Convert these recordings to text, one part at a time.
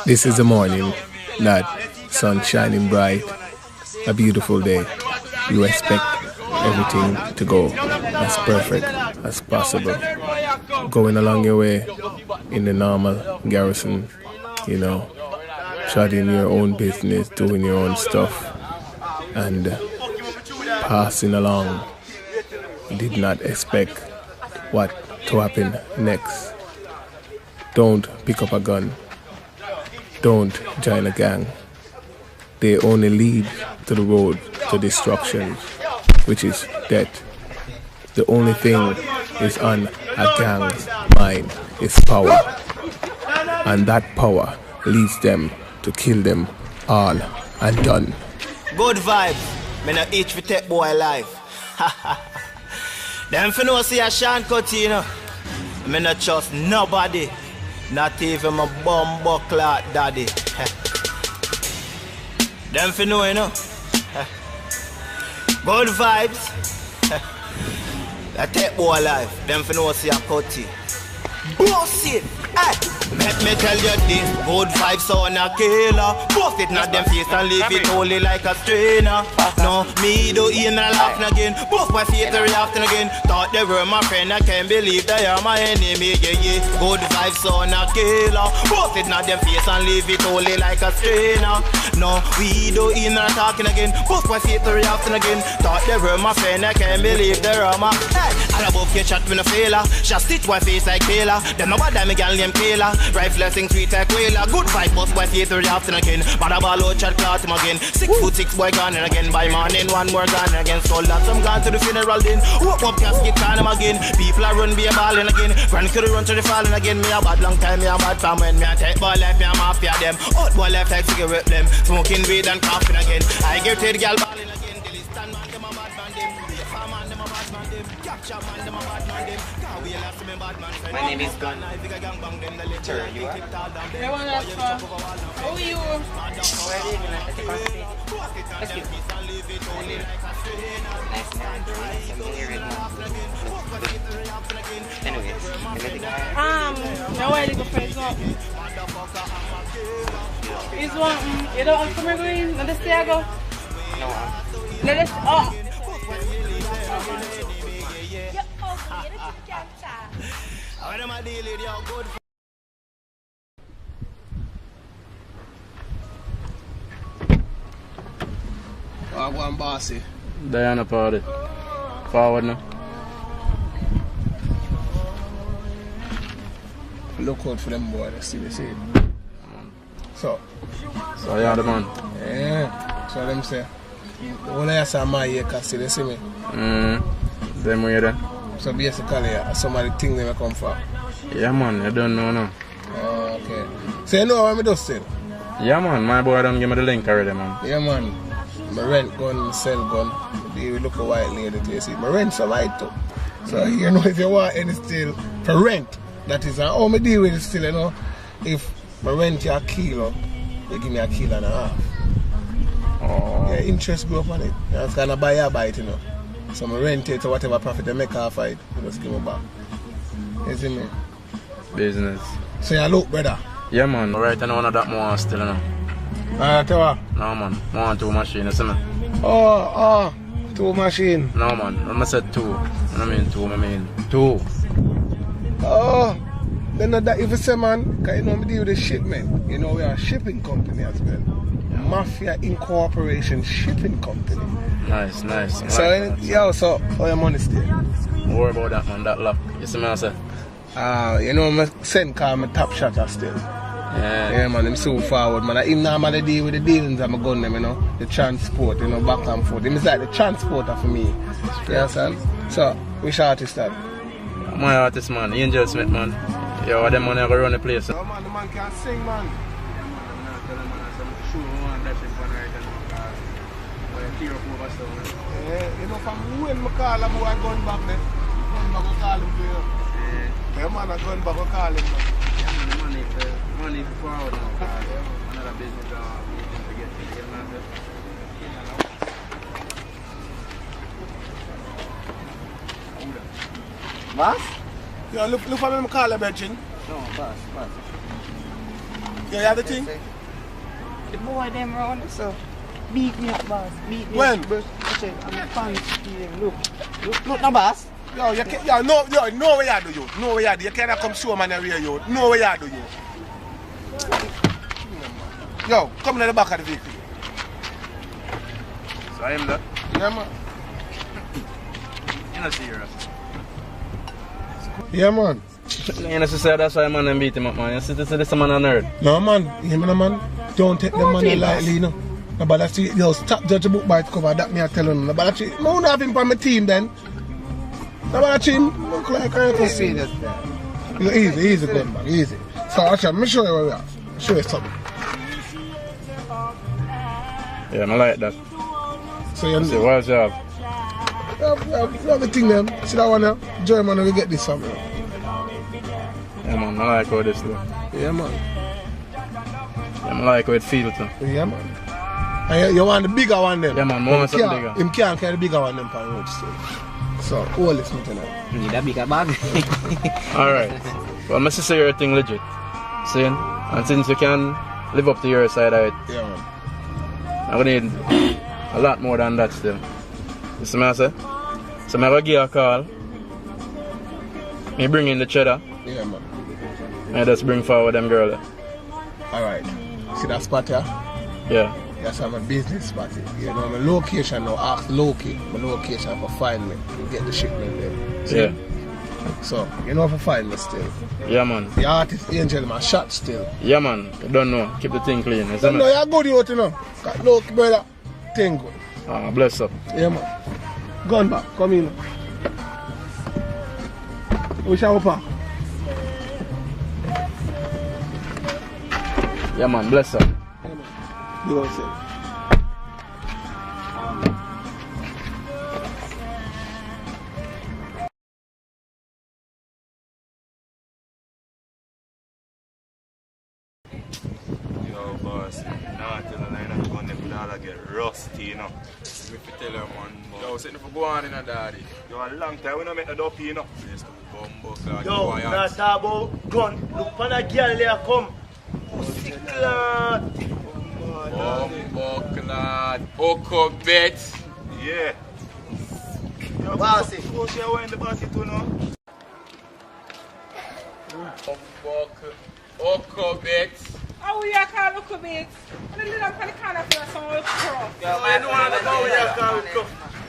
This is the morning, lad. Sun shining bright. A beautiful day. You expect everything to go as perfect as possible. Going along your way in the normal garrison, you know, shutting your own business, doing your own stuff, and passing along. Did not expect what to happen next. Don't pick up a gun. Don't join a gang. They only lead to the road to destruction, which is death. The only thing is on a gang's mind is power. And that power leads them to kill them all and done. Good vibes. Me not itch for take boy life. Them for no see a Sean Cutty, you know. Me not trust nobody. Not even my bumbo clock daddy. Them for know, you know. Good vibes. I take boy life. Them for no see a Cutty. Bullshit. Let me tell you this, good vibes on a killer. Post it not them face and leave it only like a strainer. No, me do in a laughing again. Post my face to reacting again. Thought they were my friend, I can't believe they are my enemy. Yeah, yeah, good vibes on a killer. Post it not them face and leave it only like a strainer. No, we do in a talking again. Post my face to reacting again. Thought they were my friend, I can't believe they are my. Hey, all above your chat with a failure. Shall stitch my face like Kayla. Them no bad me girl named Kayla. Rifle sing sweet like whaler. Good vibe boss boy see it to the afternoon again. But a ball out chat class him again. 6'6" boy gone and again. By morning one more gone again. So lots some gone to the funeral then. Walk up casket can him again. People are run be a balling again. Grand could run to the falling again. Me a bad long time me a bad from when me a take boy left me a mafia them. Hot boy left like cigarette them. Smoking weed and coughing again. I get to the girl balling again. The list man them a bad man them. Be a farm man them a bad man them. Capture man them a bad man them. My name is Gun. Sir, you are? I want to ask how are you? Where are you going to take our seat? Excuse me. Nice man. Something here right now. Anyways, everything alright? Now why you go for his walk? He's walking. You don't have to come green? Let us stay I go. No, Let us, oh. I go and bossy. Diana party. Forward now. Look out for them boys, see they say. So you are the man. Yeah. So them say. All I say my year can see they see me. Them way then. So basically some of the things they may come for. Yeah man, you don't know now. Oh, okay. So you know what I do still? Yeah man, my boy don't give me the link already man. Yeah man. I rent gun, sell gun. You look a white lady to see. I rent some white too. So you know if you want any still for rent, that is how I deal with it still, you know. If I rent you a kilo, you give me a kilo and a half. Oh. Yeah, interest go up on it. It's gonna buy a bite, you know. So I rent it to whatever profit I make off it, you just give me back. You see me? Business. So you look brother. Yeah man, right and one of that more still you know. Tell her. No man, I want 2 machines, you see me? Oh, 2 machine. No man, when I said 2, I mean 2, I mean 2. Oh, then that if you say man, because you know we deal with the shipment. You know we are a shipping company as well. Mafia Incorporation shipping company. Nice. So yo, so how your money stay? Don't worry about that man, that luck. You see me I say? You know my send call me top shotter still. Yeah man, I'm so forward man. Even now I'm deal with the dealings I'm gun them, you know. The transport, you know, back and forth. It's like the transporter for me. You understand? So, which artist that? My artist man, Angel Smith man. Yo, them money I go run the place. Oh man, the man can sing man. Yeah, you know from when I call a boy I gun back there. Gun back I call him to you. Yeah man, I gun back I call him man. Money forward now. Another business to get to What? Yeah, look for me, I call him, Virgin. No, pass. You have the thing? The boy them round so beat me up, boss. Beat me When? up. I'm fancy them. Look now, boss. Yo, you can't, yo, no way you do you. No way you do. You cannot come show man area you. No way you do you. Yo, come to the back of the vehicle. So I am that. Yeah, man. You're not serious. Yeah, man. You know, say that's why man and beat him up, man. You see, this man a nerd. No, man. You know, man. Don't take them money lightly, you know. No, but that's it. Yo, stop judge a book by its cover. That me I tell you. No, but that's it. I don't have him on my team then. No, but that's him. Look like I can see that. Easy, good man. Easy. So, actually, let me show you where we are. Show you something. Yeah, I like that. So, you See, what's your job? Love the thing them. See that one now? Joy man, we get this from you. Yeah, man, I like how this look. Yeah, man. Yeah, I like how it feels too. Yeah, man. And you want the bigger one then? Yeah, man, more something bigger. Him can't carry the bigger one them for the road still. So, all this nothing now. Need a bigger bag. Alright. Well, my sister, your thing legit. See? And since you can live up to your side of it, Yeah, man. I'm gonna need a lot more than that still. You see what I say? So I'm gonna give you a call. Me bring in the cheddar. Yeah, man. And just bring forward them girl there. Alright. See that spot here? Yeah. That's my business spot. You know, my location now, ask locate my location for find me. Get the shipment there. See? Yeah. So, you know for find me still. Yeah, man. The artist Angel, my shot still. Yeah, man. You don't know. Keep the thing clean. You see No, me? you're good out, you know. Got look, brother. Thing good. Ah, bless up. Yeah, man. Gun back, come in. We shall park. Yeah, man. Bless up. Yeah, man. You want to say? Yo, boss, nah, tell her like that gun them could all get rusty, you know. If you tell her, man, yo, something for go on in a daddy. Yo, a long time we don't make the dopey, you know. Yes, to bumbo clad. Yo, not talk about gun. Look for a girl there come. Pussy clad. Bumbo clad. Oko bet. Yeah. Yo, Bossy. go share one in the basket too, no? Bumbo Oko bet. How we are called look a bit? And then I'm going to call for some cross. Yo, man, don't want to know where you're coming from.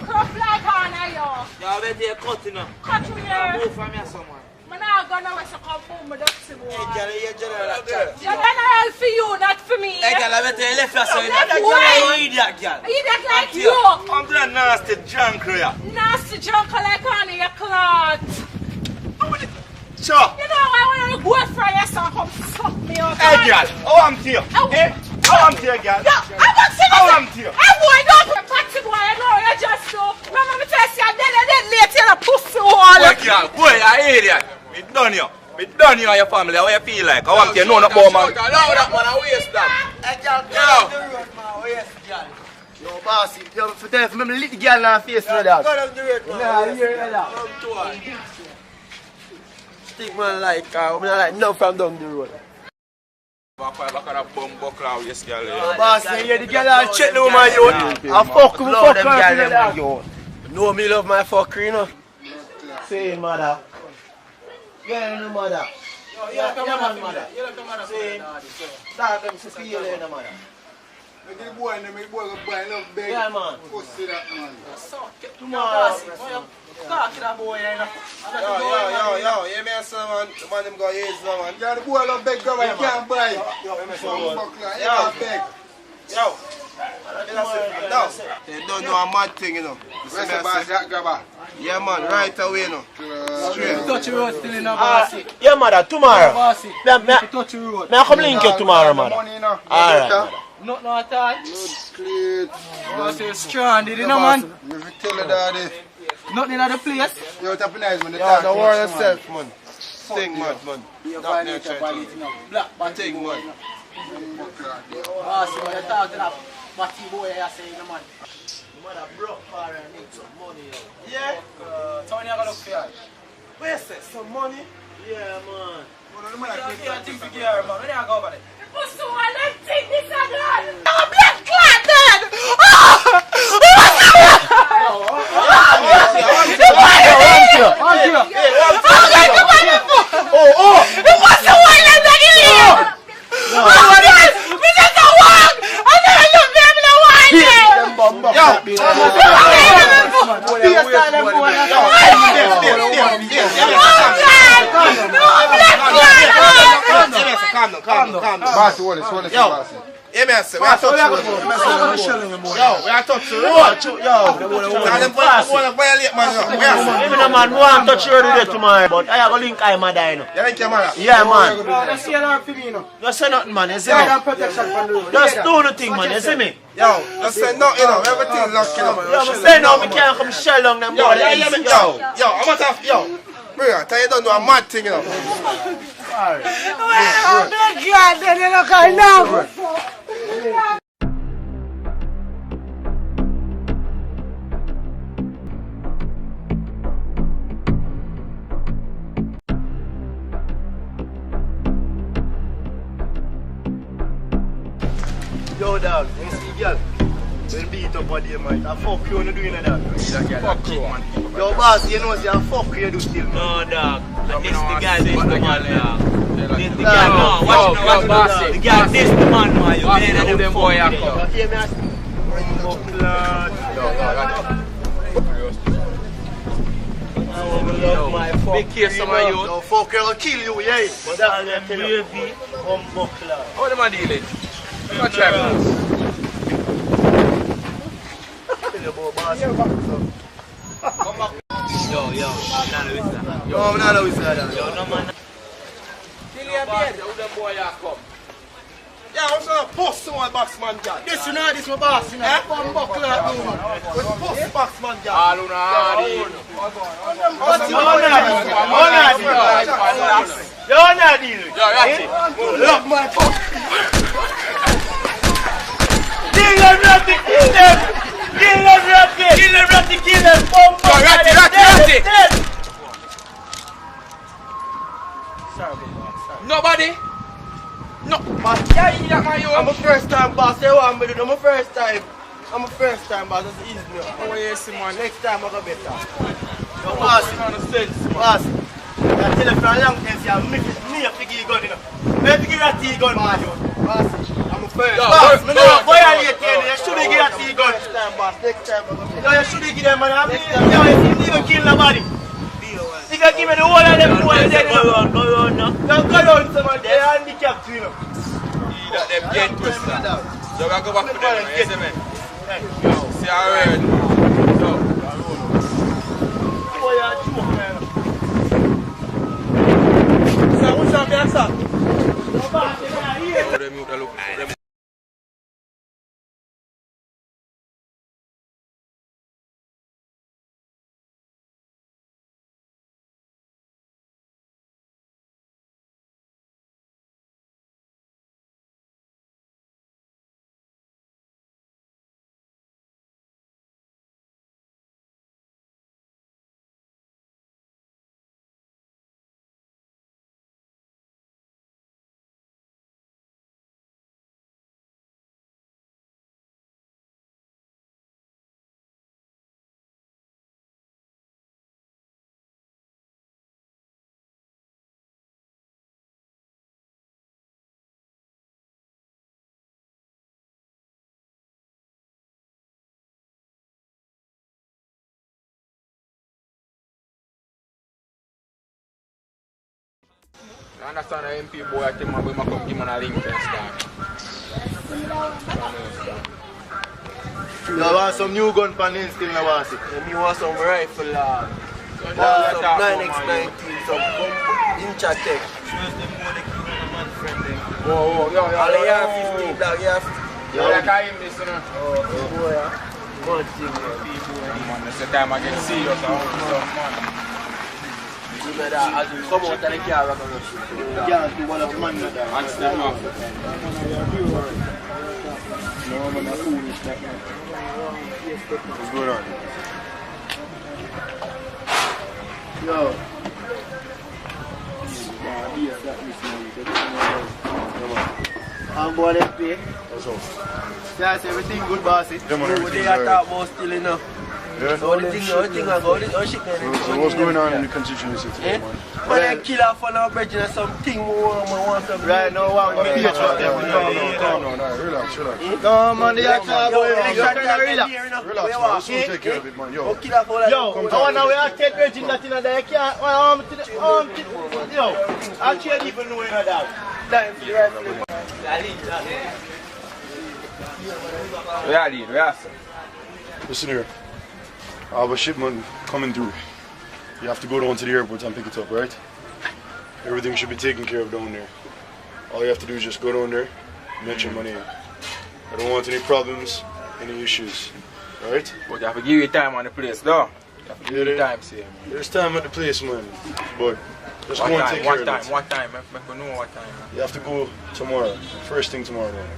Cross like on a yo. Yo, I bet you're cutting up. Cut me here. Move from here, someone. I'm not going to waste a couple of minutes. Hey, girl, you're general. You're general for you, not for me. Hey, girl, I bet you left us. So Left you're why? an idiot, girl. Idiot like you. I'm that nasty junk here. Nasty junk like on your clot. Sure. You know, I want to go for your son come suck me out. Hey, girl, how I'm to you? Oh. Eh? How I'm to you, girl? Yeah, I'm not saying How I'm to you? Hey, boy, don't be a party boy. I know you just so. Remember me tell you, dead late in a pussy hole. Boy, girl, boy, you idiot. Me done you. Me done you and your family. How you feel like? How I'm to you? No, not about man. Allow that man, I waste that. Hey, girl, get off the road, man. Where's the girl? Yo, bossy, yo, for tell me, little girl in her face, no, that. Go down the road, man. Nah, you hear that? Think man like, I'm not like no from down the road. Back of that bumbo clad, yes, girl. Boss, you hear the girl I'll check the woman, you. I fuck her, you. No, me love my fucker, you know. Say, mother. Yeah, no mother. Yeah, man, mother. Say, start them to see you later, mother. Make the boy go buy love big. Yeah, man. Pussy that man. Tomorrow. Talk to that boy, you know. Yo, you may say, man, the man them go use no man. Yeah, the boy love big girl, I can't buy. Yo, big. Yo. No, they don't know a mad thing, you know. Where's the boss, that grabber? Yeah, man, right away, you know. Straight. Touch the road still in a bossy. Yeah, mother, tomorrow. Bossy. Touch the road. May I come link you tomorrow, mother? Alright, mother. Not no at all. Clean. Bossy stranded, you know, man. You tell her daddy. Nothing in the place. You're tapping eyes when they Yo, talk. don't worry yourself, man. Thing, man. Black Thing, man. bossy, when you talk to that batty boy, you say, you know, man. Mother broke for her and need some money, yo. Yeah? So when you gonna look for her? Where's that? Some money? Yeah, man. Pussy, why them think this again? I'm a blood clot then! Calm down. Bossy, hold it. Yo, yeah, man, we are touching the road. Yo, we are touching the road. Yo, them violate, man. Even a man who want to touch the road today tomorrow, but I have a link I mother, you know. You link your mother? Yeah, man. Just say nothing, man. You see me? Just do the thing, man. You see me? Yo, just say nothing, you know. Everything locked, you know. Yo, I'm saying now, we can't come shell down them boys. Yo, I'm not off, yo. Bro, tell you don't do a mad thing, you know. I'm glad that you look at now. Yo, dog, you see, girl? When beat up on you, man. I fuck you when you doing that. Fuck you, man. Yo, boss, you know, say I fuck you do still. No, dog. This the guy, this the man, dog. This the Nah, guy, no. Watch yo, the bossy. The guy, this the man, man. You better than them boy, You hear me? Big case, some of you. Yo, fuck you, I'll kill you, yeah. But that's a baby, buckler. How them a dealing? Watch your hands. Yo, I'm not a wizard. Yo, no man. Kill your beard. How them boy a come? Yeah, I'm trying to bust someone boxman guy. This you know, this my boss, you know. One buckler, With bust boxman guy. All who know What's your You're not dealing. Yo, that's it. Look, my fuck. Kill them, Ratty, kill them. Kill them, Ratty. Kill them, Ratty, kill them. Yo, Ratty. Nobody? No. I'm a first time boss. They want me to do. I'm a first time boss. That's easy. Oh, yes, man. Next time I'll go better. Yo, boss. Boss. I tell you for a long time, see, me a figure gun, you know. Me a figure a T-gun, man. Boss. I'm a first. Boss, me not violate you. You should give a T-gun. Next time, boss. Next time I'll go better. Yo, you should give them, man. Yo, you even kill nobody. You can give me the whole of them boys. Go round, no. Go round, someone. They're handicapped, you know. That them get twisted. So we go back to them, you see me? See how weird. So. Boy, you're a joke, man. So, what's up, man, sir? I understand the MP boy, I think my boy come give him a link and stuff. You want some new gun pan in still now, boss? You want some rifle, some 9x19, some inch tech. Whoa, yo. All the year 15, dog, year 15. Yo, like I am this, you know. Boy, good thing, Man, that's the time I get serious, I want some man. you better, as you come out of the car, we're going to rush you. You can't do one of the man with that. And step up. No, I'm not foolish like that. What's going on? Yo. I'm going to pay. Yes, everything good, boss. Yeah, man, everything's They are talking about still enough. Yeah? So the thing I go, this shit. So what's going on in the constituency today, man? But I kill off on our bridge and something more want to right now. No, relax. No, man, they are talking about relax. Relax, man. Let's take care of it, man. Yo, I want to wear 10 virgin that in there. I can't. Yo, I can't even know that. listen here. I have a shipment coming through. You have to go down to the airport and pick it up, right? Everything should be taken care of down there. All you have to do is just go down there, mention my name. I don't want any problems, any issues. Alright? But you have to give you time on the place, though. You have to give you time, see. There's time at the place, man. But just go and take care of it. What time? Make me know what time. You have to go tomorrow. First thing tomorrow morning.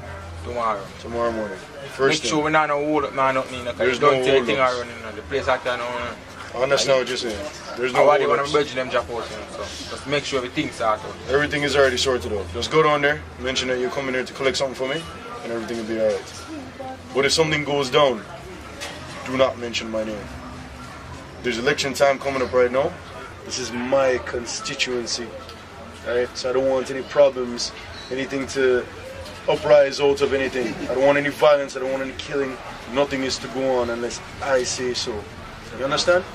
Tomorrow morning. First Make sure we're not no hold up, nothing. There's no hold thing around the place after now. I understand what you're saying. There's no Nobody hold want ups. to budget them drop out, so just make sure everything's sorted out. Everything is already sorted out. Just go down there, mention that you're coming here to collect something for me, and everything will be alright. But if something goes down, do not mention my name. There's election time coming up right now. This is my constituency. Alright? So I don't want any problems, anything to uprise out of anything. I don't want any violence, I don't want any killing. Nothing is to go on unless I say so. You understand?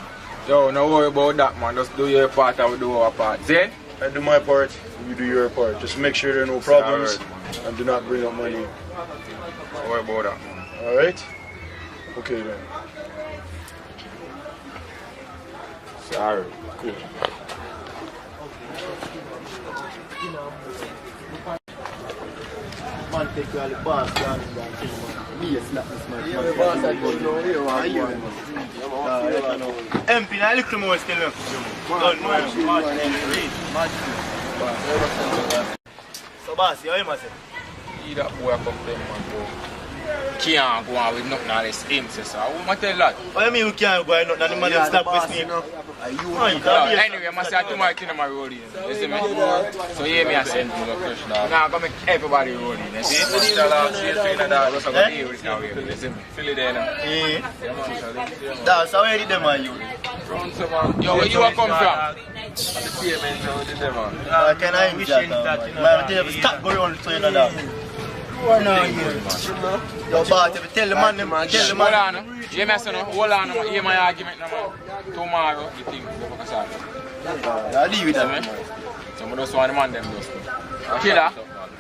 Yo, no worry about that, man. Just do your part and we do our part. Then? I do my part, you do your part. Just make sure there are no problems and do not bring up my name. Don't worry about that, man. Alright? Okay then. Sorry. Cool. Man, take you all the boss down and me a slap this man. Yeah, the boss I don't know here. Why you? MP, now look to more still. Don't so boss, you hear me say? That boy come from them, man, bro. Can't go on with nothing unless him says so. I won't tell that. What do you mean we can't go on nothing? The man will stop with me. Anyway, I must say tomorrow I my road in. You see me? So hear me I send you the crush now. Now I'm going to make everybody roll in. You see? Tell us, you're saying that. Just going to deal with it now. You see me? Feel it there now. Yeah. That's how I did them on you. Yo, where you come from? Can I wish that now? Man, stop going on to another. Yo, but if you tell the man, Hold on, you may say no, hold on, hear my argument now, tomorrow, the thing, go for a I'll leave it man. So I just want the man them just Killer,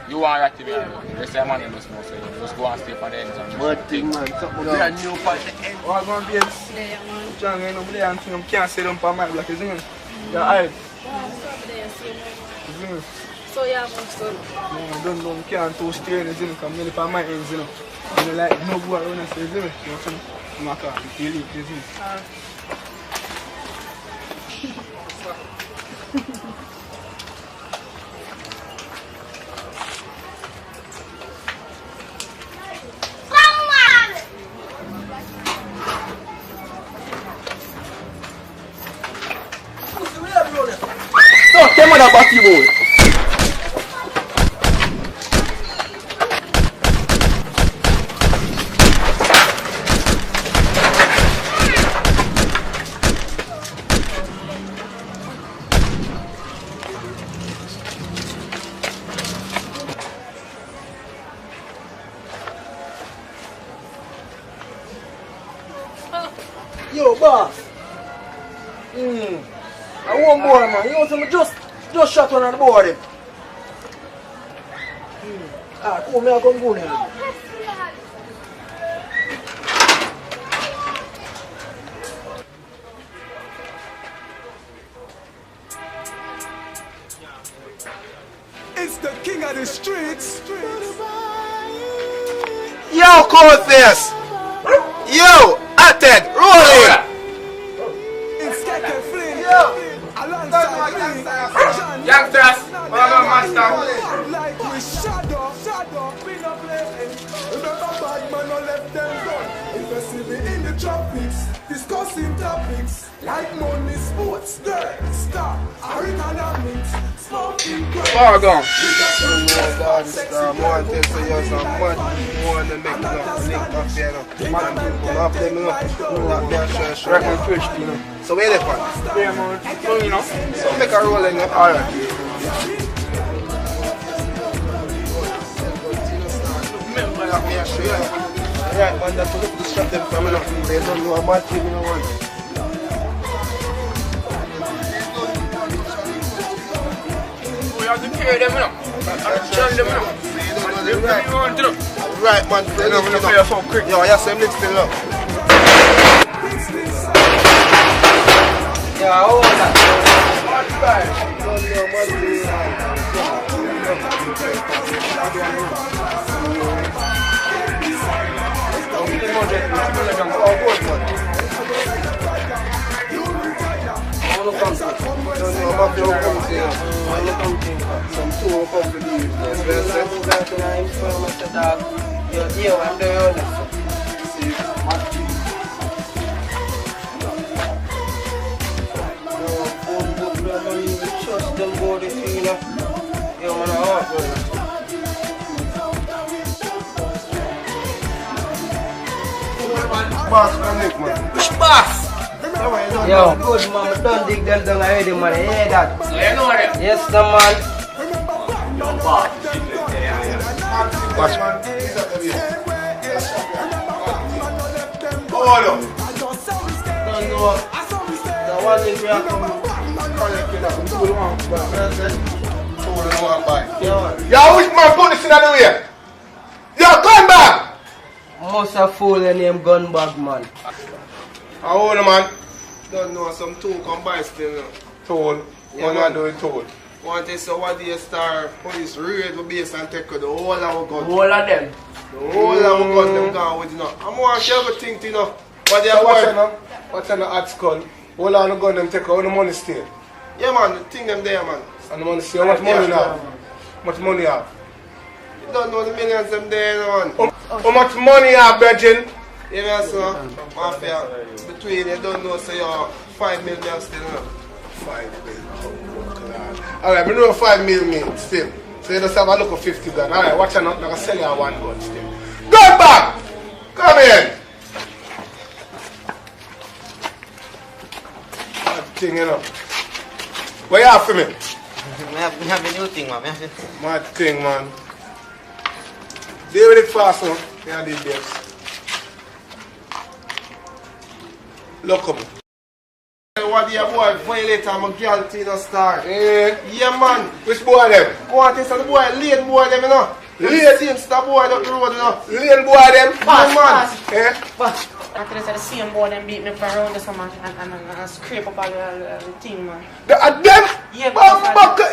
you want to activate me, the same man them just know, so you just go and stay for the end. What thing, man, something brand new for the end. I'm going to be a John, you know, I can't sit down for my block, isn't it? Yeah, I. So you have one son? No, I don't know, I can't too strain, isn't it? I'm going to my ends, you know. And I like, no go around and say, isn't it? You know, I'm not going to feel it, isn't it? So, come on, Batty boy. Yo, boss. I won't board, man. You know, so just shot one on the board. Ah, cool, me I come go now. It's the king of the streets. Yo, Cortez! Yo, Ated, roll it! Youngsters, master. Like we shadow, been a blessing. Remember bad man no left them gone. Investing in the tropics, discussing topics like money, sports, girls, star, economics. Far gone. God, more than so you're some mad. More than make no link up there. Man, people up there, up there, sure. Reckon fish, you know. So where they from? Yeah, man. You know. So make a roll in your alright. Remember that me a show you. Right, man, that's to stop them from me. They don't know a bad thing, you know what. You have to carry them, you know. Turn them, you know. Right, man. You know, when you so quick. Yo, yes, I'm still up. Yeah, how was that? Which boss? Yo, good man, don't dig them down already, man. You hear that? So you know that? Yes, the man. No boss. Watch, man. Hold up. Don't know. The one thing we have to Yo, which man put this in the way? Yo, come back! Must have fool the name Gunbag, man. How old man? Don't know, some tool come by still. Toll. Yeah, What man. do doing toll? Want to say what do you star police raid the base and take the whole of our gun. All of them. The whole of our gun them gone with, you know. I'm more sure everything, you know. What they So have what's work. on what's on the hot skull? All on the gun them take all the money still. Yeah, man, the thing them there, man. And the money still. How much money now? Much money you have? You don't know the millions them there, man. How much money you have, Virgin? Yeah, man, so, mafia, between you don't know, so you're 5 million still, you know. 5 million. Alright, I know 5 million still. So you just have a look of 50 gun. Alright, watch out, I'm going to sell you a 1 gun still. Go back! Come in! That thing, you know. What you have for me? We have a new thing, man. Mad thing, man. Deal with it fast, man. Yeah, these days. Look up. What do you boy violate and my girl to the star? Yeah, man. Which boy them? Go on, this is the boy, late boy them, you know. Late? Since the boy up the road, you know. Lane boy them? Yeah, man. But after this, the same boy them beat me for around the summer and scrape up all the thing, man. Them? Yeah,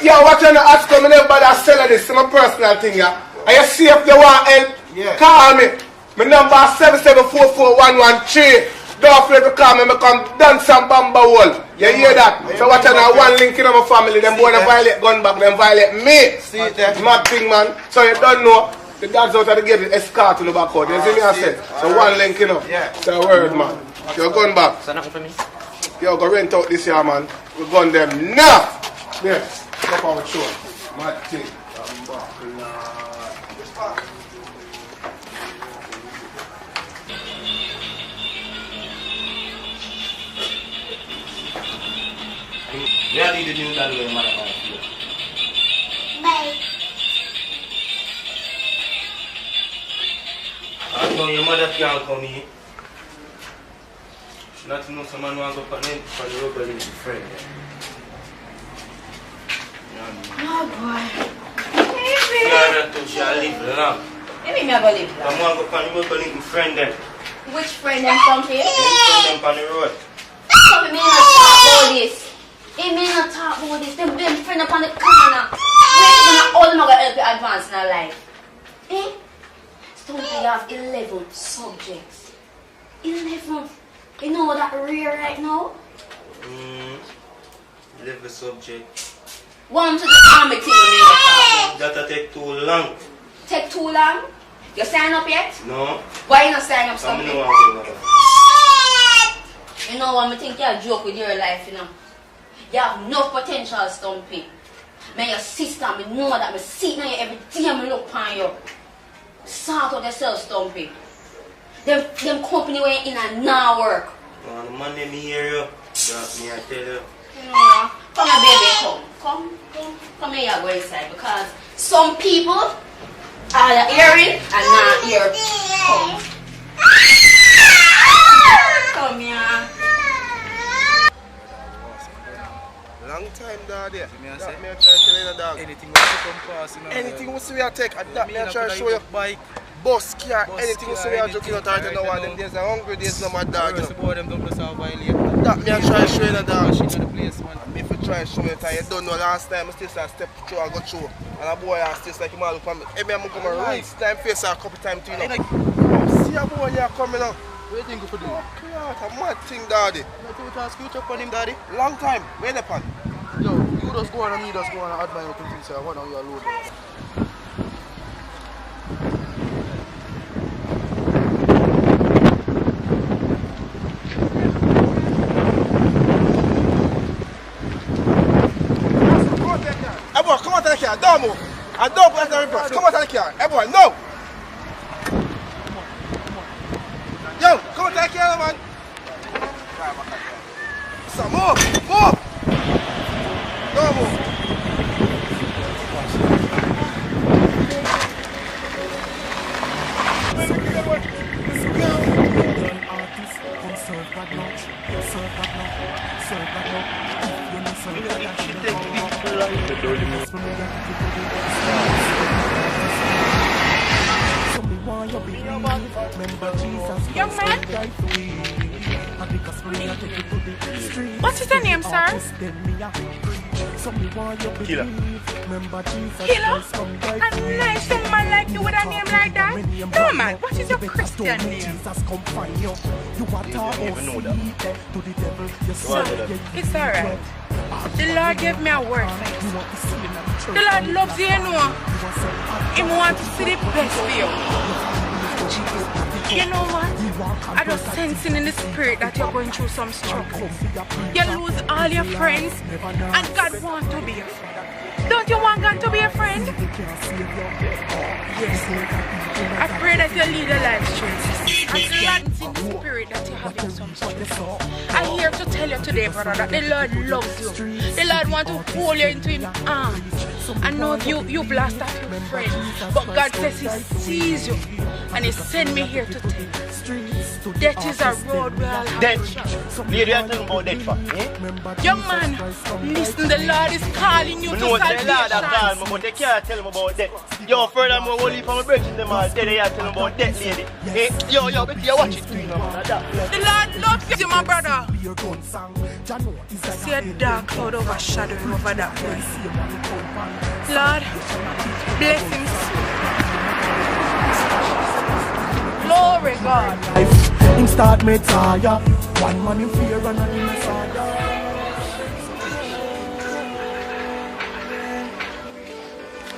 Yo, watch on the ask me never bother sell this. It's my personal thing, yeah. Are you see if you want help? Yeah. Call me. My number is 7744113. Don't forget to call me. I come dance and bamba wall. You hear that? So watch on one link in my family. Them boy them violate gun back. Them violate me. See it there? Mad thing, man. So you don't know. The dogs out of the gate is escort to the back out. You see me I said? So one link, you know. Yeah. So word, man. You're going back. So nothing for me. Yo, go rent out this year, man. We gun them now. There. Look how it's showing. Mad thing. Yeah, I need to do that way, man. Bye. I know your mother can't come here. She not know someone wants to go for the rubber with your friend. Oh boy. She a live long. You mean me a go live I want to go for the rubber with your friend then. Which friend them come here? Them friend them on the road. Come me not talk about this. He may not talk about this. Them friend up on the corner. Where you gonna all gonna help you advance in our life? Eh? So we have 11 subjects. 11. You know that rare right now? 11 subject. One to the army team we may talk. That'll take too long. Take too long? You sign up yet? No. Why you not sign up I something? don't want to. You know what, I think you joke with your life, you know. You have no potential, Stumpy. Man, your sister, me know that me sit on you every day me look upon you. Sort out yourself, Stumpy. Them company way in and now work. On the Monday me hear you. Just me I tell you. No, come here, baby, come here, you go inside because some people are hearing and not hear. Come here. Long time, Daddy. That me I try to tell you, dog. Anything we come past, you know. Anything we see we take, that me I try to show you. Bus, car, anything we see we are joking out right now. Them days are hungry days, no more dog. Them don't go so violate. That me I try to show you, dog. Machine in the place, man. If you try to show you, you don't know last time I still step through and go through. And a boy I still like him all up on me. Every time I come around, this time face a couple times to you know. See a boy here coming now. What do you think you could do? What a mad thing, Daddy. You think you scooch up on him, Daddy? Long time, where the pan? Yo, you just go on and me just go on and admire what you think, sir. What on your load? Everyone, come out of the car, don't move. I don't let them reverse. Come out of the car. Everyone, no. Yo, come out of the car, man. So move. Don't move. Young man? What is your name, sir? Killer. Killer? A nice young man like you with a name like that? No, man. What is your Christian name? Sir, it's alright. The Lord gave me a word for you. The Lord loves you, you know. He wants to see the best for you. You know what? I just sensing in the spirit that you're going through some struggle. You lose all your friends and God wants to be your friend. Don't you want God to be a friend? Yes. I pray that you lead a life straight. I'm glad in the spirit that you're having some struggle. I'm here to tell you today, brother, that the Lord loves you. The Lord wants to hold you into His arms. I know you've lost a few friends, but God says He sees you and He sent me here to tell you. Death is a road we all have to travel. Lady, you're talking about death for Young man, listen, the Lord is calling you to salvation. The Lord has called me, but they can't tell me about death. Yo, furthermore, we'll leave from my bridge them all dead, they are telling me about death, lady. Hey, yo, but you watch it too, you know, man. The Lord loves you, my brother. See a dark cloud overshadowing over that place. Lord, bless him. Glory, God. Him start me tire. One man in fear and an in Messiah.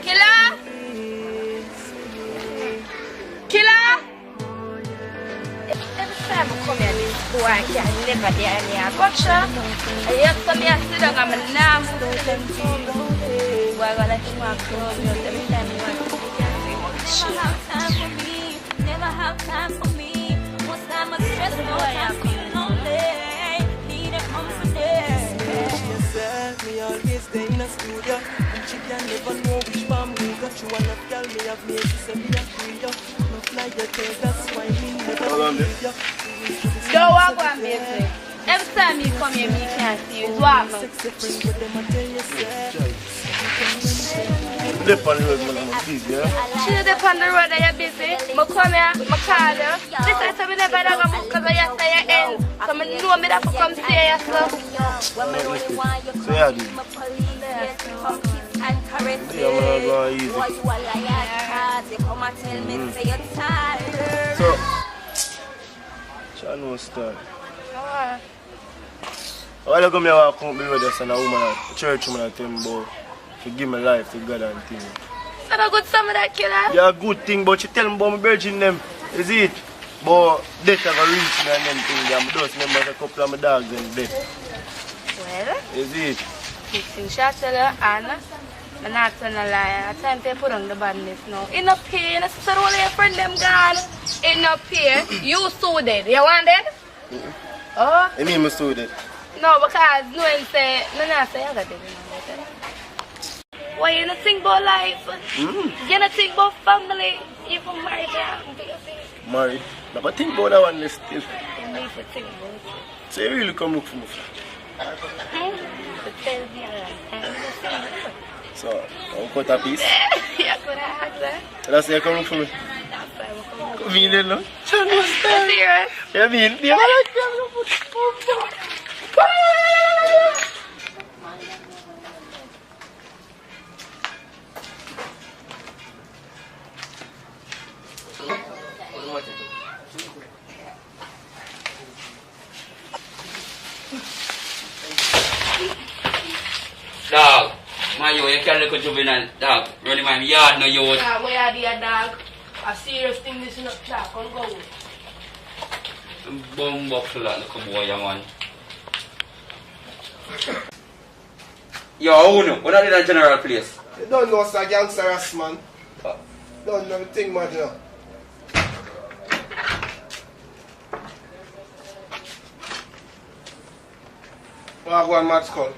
Killer? Killer? Every time I come here, this boy can never get any gotcha. I have to me sit down and I'm now moving them people. Boy, I gotta keep my clothes every time you want to never have time for me. Never have time for me. Most time I stress, no time feeling lonely. Need a company. She said me always stay in the studio, and she can never know which bomb we got. You wanna tell me I've made you say me a free you. No fly your tail, that's why me never leave you. Don't walk on me. Every time you come here, me can't see you. Walk on. Dip on the road, man, I'm busy, yeah? She dip on the road and you're busy. I come here, I call you. Listen to me never dog because I say you end. So I know me that to come see you, so. So yeah, dude. Yeah, man, I'm going easy. So, I know start. While I come here, I come with us and a woman, a church woman, I tell me about to give my life to God and things. Is that a good sum of that, killer? Yeah, a good thing, but she tell me about my virgin them. Is it? But death have a reach me and them things. I'm just remember a couple of my dogs and death. Well, is it? this thing shall tell you, and I'm not telling a lie. It's time to put on the badness now. In no pain. So all your friend them gone. In no pain. You so dead. You want dead? Oh? I mean, I'm so dead. No, because no one say, no, say I got dead. Why you not think about life? You not think about family? You for married them? Married? But think about that one list still. You need to think about it. So you really come look for me? But tell me a long time. So, I'll cut a piece. You could have asked that. That's why you come look for me. Come in there, no? Serious? Yeah, mean, yeah. Dog, man, you can't look at juvenile, dog. Running my yard, no youth. Nah, where are the dog? A serious thing this is not clock, on go. Bomb box like look a boy, man. Yo, Uno, what are you in a general place? You don't know it's a gangster ass, man. Don't know the thing, man, you know. Well, go on, match call.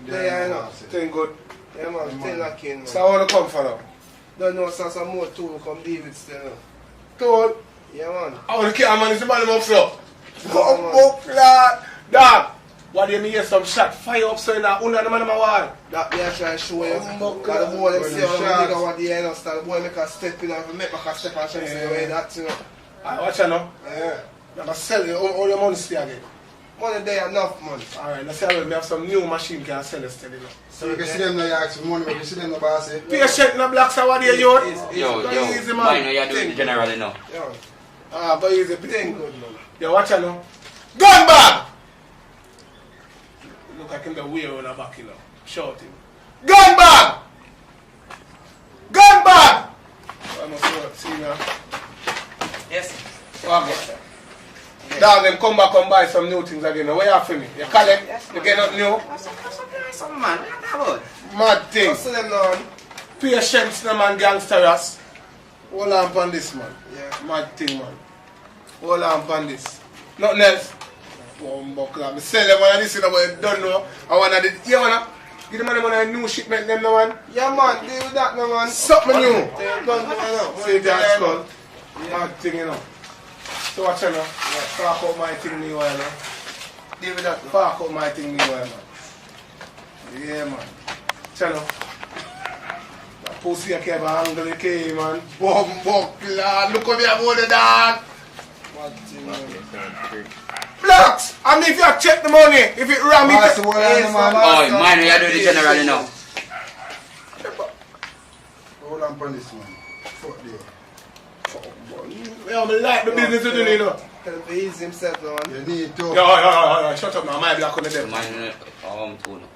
Yeah, you know. Thing good. Yeah, man, thing like in, man. So I want to come for now. Don't know, so some more tool come David still, you know. Tool? Yeah, man. I want to kill a man, is the man up so. Come up, lad. Dog, what do you mean hear some shot? Fire up so in that under the man on my wall. That me I try to show you. Because the boy them see how the nigga what the end of style. The boy make a step in and make back a step and try to say away that, you know. Alright, watch out now. Yeah. I'm going to sell you. All your money stay again. Money there enough, man. Alright, let's see how we have some new machine can sell us still, you know. So we can see them now, you ask for money, we can see them now, boss. Patient in the black side, what do you do? Yo, easy, man. mine, you're doing it generally now. Yo. Ah, but easy, thing good, man. Yo, watch out now. Gun bag! Look like him the way on the back, you know. Shout him. Gun bag! Gun bag! I must see now. Yes. Okay. Dog, them come back and buy some new things again. Where you have for me? You collect? You get nothing new? Some man, what about? Mad thing. What's them now? Patience, no man, gangsters. Hold on upon this, man. Yeah. Mad thing, man. Hold on upon this. Nothing else. Buckler. I sell them one of this, you know, but you don't know. I want to, you want to give them one of the new shipment, them, no man. Yeah, man, deal with that, no man. Something new. Don't do it, See that's called. Mad thing, you know. So watch out now. Park out my thing meanwhile, you know. Deal with that. Park out my thing meanwhile, man. Yeah, man. Channel. That pussy I keep angle the key, man. Buckler. Look at me about the dog. Mad thing, man. Blacks! And if you check the money, if it ram it... Oh, mine, you're doing it generally now. Hold on for this, man. Fuck there. Yeah, I like the business you do, you know. Tell him to ease himself, no man. You need to. Yo, shut up now. My black on the devil. Mine, too now.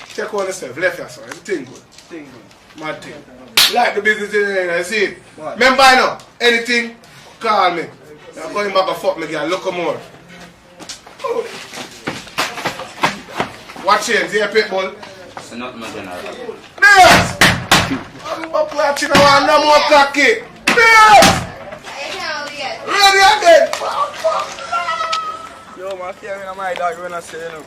Check on yourself. Left your son. Everything good. Thing good. Mad thing. Like the business you do, you know. See it. What? Remember, you know, anything, call me. I'm going back and fuck me, girl. Look more. Watch it. See a pitbull. So not my general. Yes! I'm up watching now. No more cocky. Yes! Ready again. Yo, man, I feel my dog when I say, you know,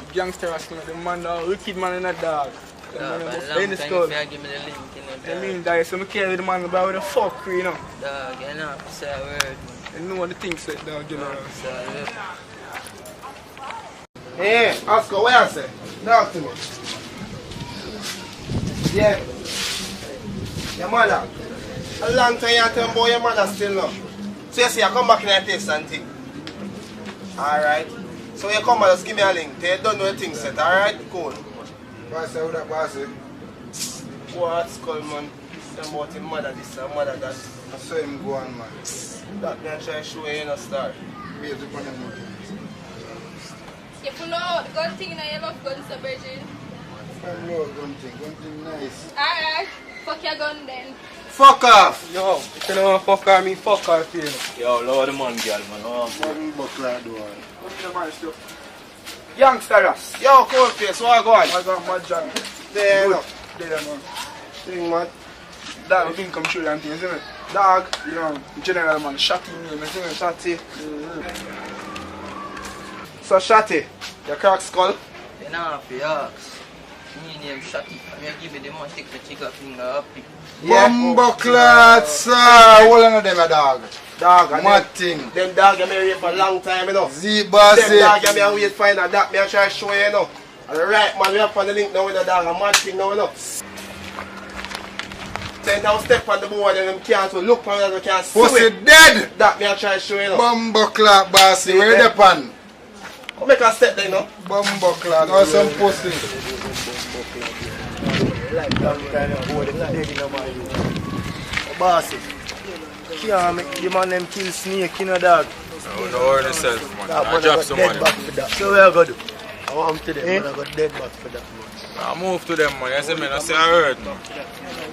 the gangster, the man, the wicked man in a dog. In the skull. Give me the link, you know. I mean, dog, so I carry the man about the fuck, you know. Dog, you know, say a word. You know what the thing said, dog, you know. Hey, Oscar, what you say? Talk to me. Yeah. Your mother. A long time you tell me about your mother still now. So you see, I come back in and taste and thing. Alright. So you come and just give me a link. They don't know the thing set, alright? Cool. Boss, how that boss? What's called, man? Tell about your mother this and mother that. I saw him go on, man. That me I try to show you in a star. Wait upon him. If you know the gun thing, I love guns, so Virgin. I love gun thing nice. Alright, fuck your gun then. Fuck off! Yo, if you don't want to fuck off, me fuck off here. Yo, Lord the man, girl, man. Oh, man, buckler do Youngsters. Yo, cold face, what I go on? I got my job. There, Good. no. There, man. Thing, man. Dog, we think come through and things, isn't it? Dog. You know, general man, Shotty name, isn't it? Shotty. So, Shotty, your crack skull? You know, for yours. Me name Shotty. You give me the money, take the chicken finger up. Bumbleclad, sir. Hold on to them, dog. Dog, and mad thing. Them dog you may wait for a long time, you know. Z-Boss Them dog you may wait for you know, that me I try to show you, you know. Alright, man, we have on the link now with the dog, a mad thing now, you know. Then now step on the board and them can't look for me, they can't see Pussy it. dead. That me I try to show you, you know. Bumbleclad, bossy. Where the pan? Come make a step there, you know. Bumbleclad, or some pussy. Like that kind of board, dead in the man. Bossy. Can't make the man them kill snake, you know, dog. No, don't worry yourself, man. I drop some money. So where I go do? I want to them, man. I got dead back for that, man. I move to them, man. You see me? I say I heard, man.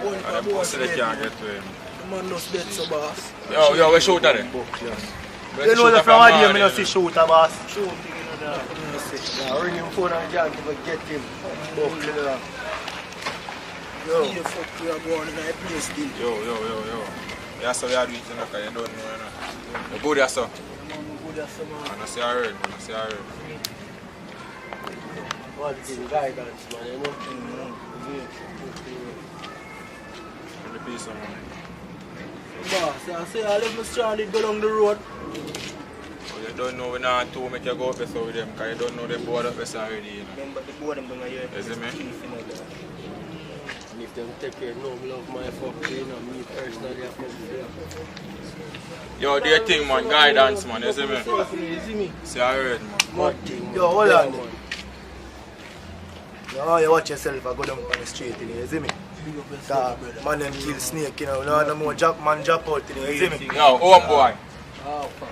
And them pussy they can't get to him. The man just dead, so boss. Yo, we shoot at them. You know the from idea, me not see shooter, boss. Shoot him, you know, that. Yeah, ring him phone and jack if I get him. Buck, you know. Yo. See the fuck we are going in that place still. Yo. Yeah, so we are doing it, you know, because you don't know, you know. You good there, sir? Good there, sir, man. And I say I heard, man. I say I heard. One thing, guidance, man, you know. Really peace, man. Boss, I say I left my Charlie go along the road. So you don't know we not to make you go up there with them, because you don't know them board up there already, you know. Remember the board them down here. You see me? And if them take care, no love my fuck, you know, me personally, I fuck with them. Yo, do your thing, man. Guidance, man. You see me? You see me? See, I heard, man. Mad thing. Yo, hold on, man. Now you watch yourself, I go down on the street, you see me? Man, them kill snake, you know. No more man drop out, you see me? Yo, home boy. Oh, fuck.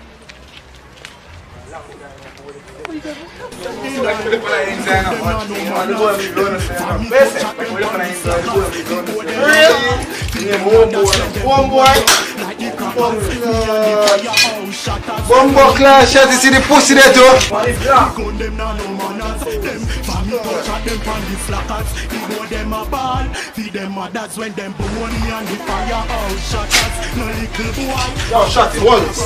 Bumbleclad, shot, you see the pussy there too? Yo, shot it once.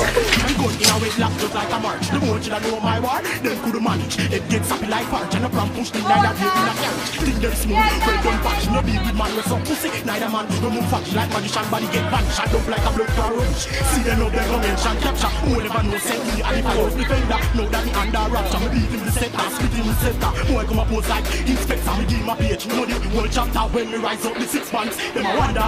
My war, them could manage. It gets happy like parch and a pram push the neither way in a carriage. Think them smooth, well done patch. No be with man with some pussy. Neither man no move fast like magician body get vanished. Shot up like a blood carriage. See them up there go mention capture. Who never know send me and if I was defender. Know that me under rapture. Me beat him the center, split him the center. Boy come up pose like inspector. Me give my page. Know the whole chapter when me rise up the 6 months. Them a wonder.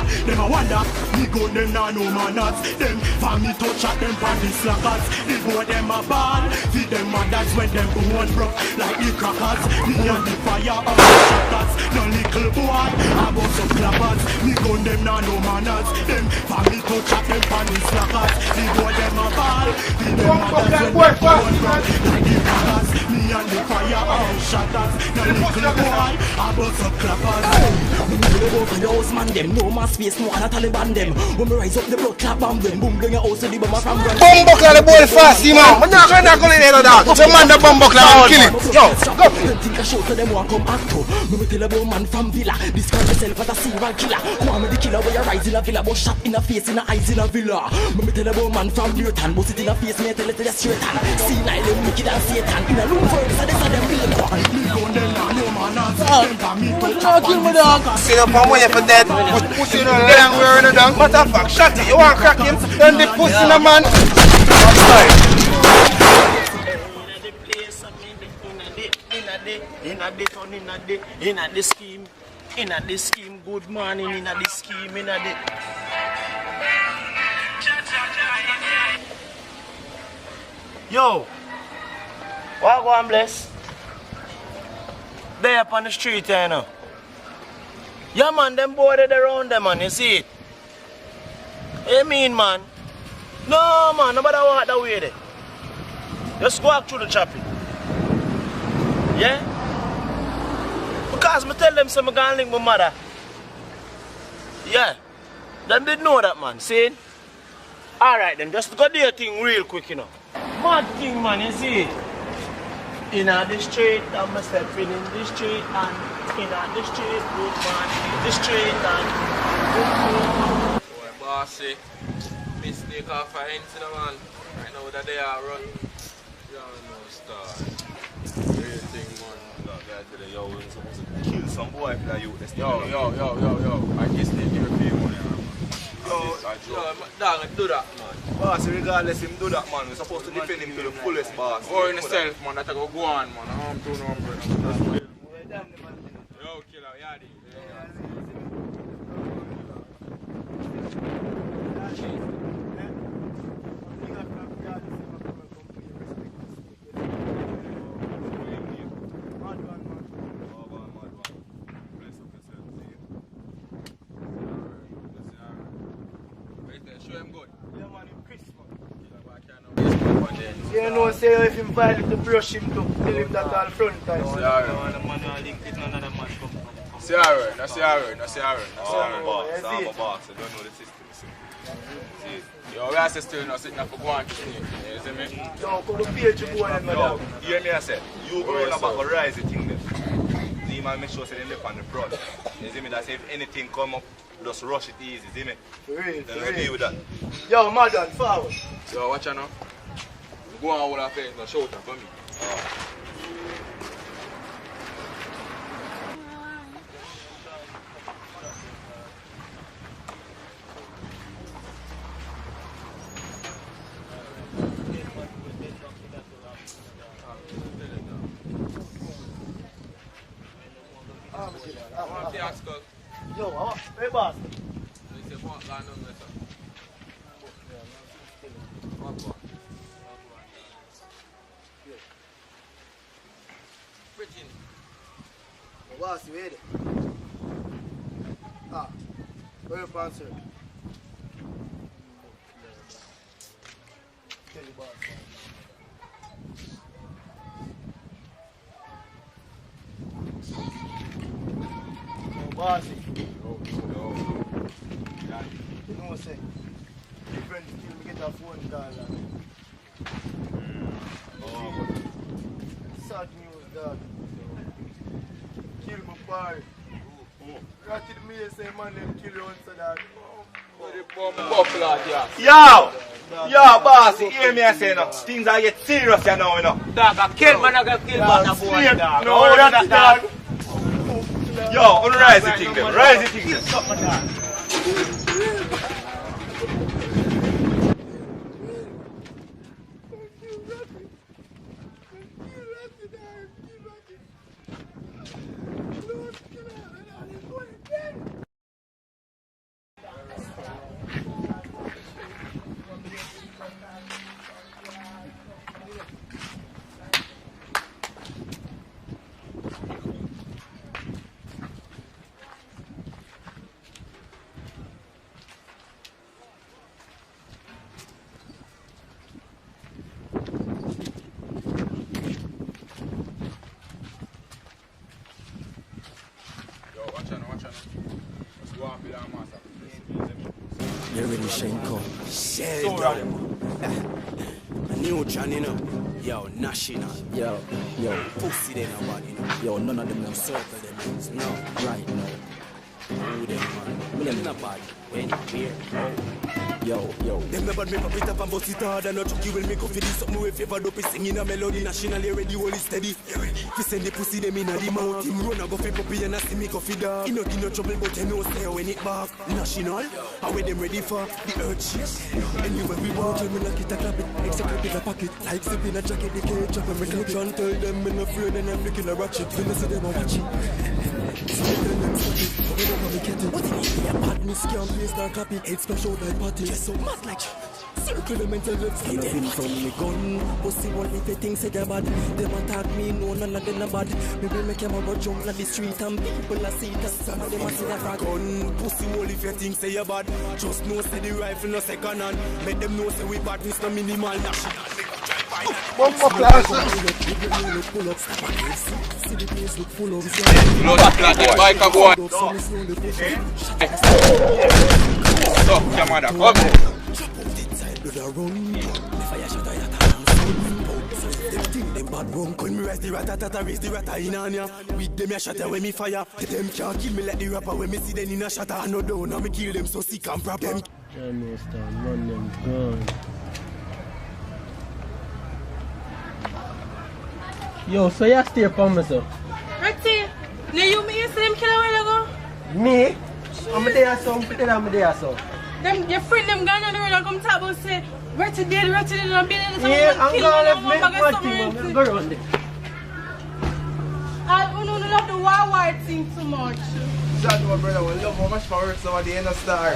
Me go them now no manners. Them family touch at them panty slackers. The boy them a ball. Feed them mothers when them born broke like the crackers. Me and the fire of the shutters. No little boy, I got some clappers. Me gun them now no manners. Them family touch at them panty slackers. The boy them a ball. Feed them mothers when them born broke like the crackers. Me and the fire of the shutters. No little boy, I got some clappers. Me go over the house man them. No more space, no other Taliban them. When me rise up the blood clap on them. Boom, bring your house to the bomber from run. Bumbleclad, the boy fast, man. I'm not going to let it out. Some man the Bumbleclad kill it. Yo, go. Them think I show to them want come act to. Me will tell about man from villa. Describe yourself as a serial killer. Call me the killer where you rise in a villa, but shot in a face, in a eyes in a villa. Me tell about man from Newton, but sit in a face, me tell it to the straight hand. See like them wicked and Satan. In a room for this and them real one. Me gon' them now no manners. Them for me to chop kill me dog. Sit up and wait for dead. Pussy in the leg, we're in the dog. What the fuck? Shot it. You want to crack him? Then the pussy in the man. In the scheme, good morning, in the scheme, in the... Yo, what go on, bless? They up on the street, you know. Yeah, man, them boarded around them, man, you see it? You mean, man? No, man, nobody walk that way there. Just walk through the chopping. Yeah? Because I tell them some gonna link my mother. Yeah. Them did know that, man. See? Alright then, just go do your thing real quick, you know. Mad thing, man, you see? In the street, I'm stepping in the street and In the street, good man, in the street, and boy, bossy, mistake off a incident, man. I know that they are run. You don't know, star. Real thing, man. That guy today, yo, we're supposed to kill some boy for that youth. Yo. I guess they give a few money, man. Yo, dog, do that, man. Boss, regardless him do that, man. We're supposed to defend him to the fullest, boss. Go in yourself, man. That I go on, man. I'm doing no umbrella. Yo, killer, yadi. Show him good. Yeah, man, him Chris, man. You know, say if him violate to brush him to tell him that all front time. See alright. See alright. I'm a boss. I don't know the system. See. Yo, we are still not sitting up for going to sleep. You see me? Yo, come to page you boy and yo, hear me I said, you growing up about rise the thing there. See man, make sure they live on the front. You see me? That's if anything come up, just rush it easy, see me? For real. Deal with that. Yo, madam, forward. So watch out now. Go on all our face, no shout out for me. Yo, hey boss. Boss, you ready? Where your pants, sir? Tell you, boss. Bossy. You know what I'm saying? Different still we get a phone call. Sad news, dog. Kill my boy. Ratted me and say man them kill you once so dog. Yo, boss, you hear me I say no? Things are get serious you know, Dog, I kill man, I got kill man, a boy, dog. No, that dog. Yo, unrise the thing then, rise the thing then. You ready, Shenko? Shit, bro. A new John, you know. Yo, national. Yo, pussy they nobody, you know. Yo, none of them will circle them. No, right now. Who them, man? Me them not bad. Anywhere. Yo. Them never make up it up and bust it hard and not chuck you will make up for this. Something with favor dope is singing a melody. National, you ready, hold it steady. If send the pussy them in the mouth. Him run a go for puppy and I see me go for dog. You know give no trouble but you know stay when it back. National, how we them ready for the urge? Anywhere we walk, we lock it a clap it. Execute in a pocket. Like zipping a jacket, the cage chop and we clip. Tell them I'm afraid and I'm flicking a ratchet. When I see them I watch it. So they tell them stop it. We don't communicate it. What it is? A badness can't place not copy. Head splash out like party. Just so mad like circle them and tell them stop it. From me gun. Pussy one if they think say they're bad. Them attack me, no none of them are bad. Maybe make them a go jump like the street and people are see that some of them are see that frag. Gun. Pussy one if you think say you're bad. Just know say the rifle no second hand. Make them know say we badness no minimal national. Bumper class. See the place look full of No, that bike a go on. Stop, camera, come. them bad Bad rum, come me rise the rat, raise the rat in on ya. With them, ya shatter when me fire. Them can't kill me like the rapper when me see them in a shatter. I know down, now me kill them so sick and proper. Jamaican, run them gone. Yo, so you stay upon me, sir? Retty, now you me see them kill a while ago? Me? I'm there, so I'm there, so. Them, your friend them gone on the road and come talk about say, Retty dead, and be there. Yeah, I'm gonna make my go around there. I don't love the war thing too much. Shout out my brother, we love how much for work so at the end of star.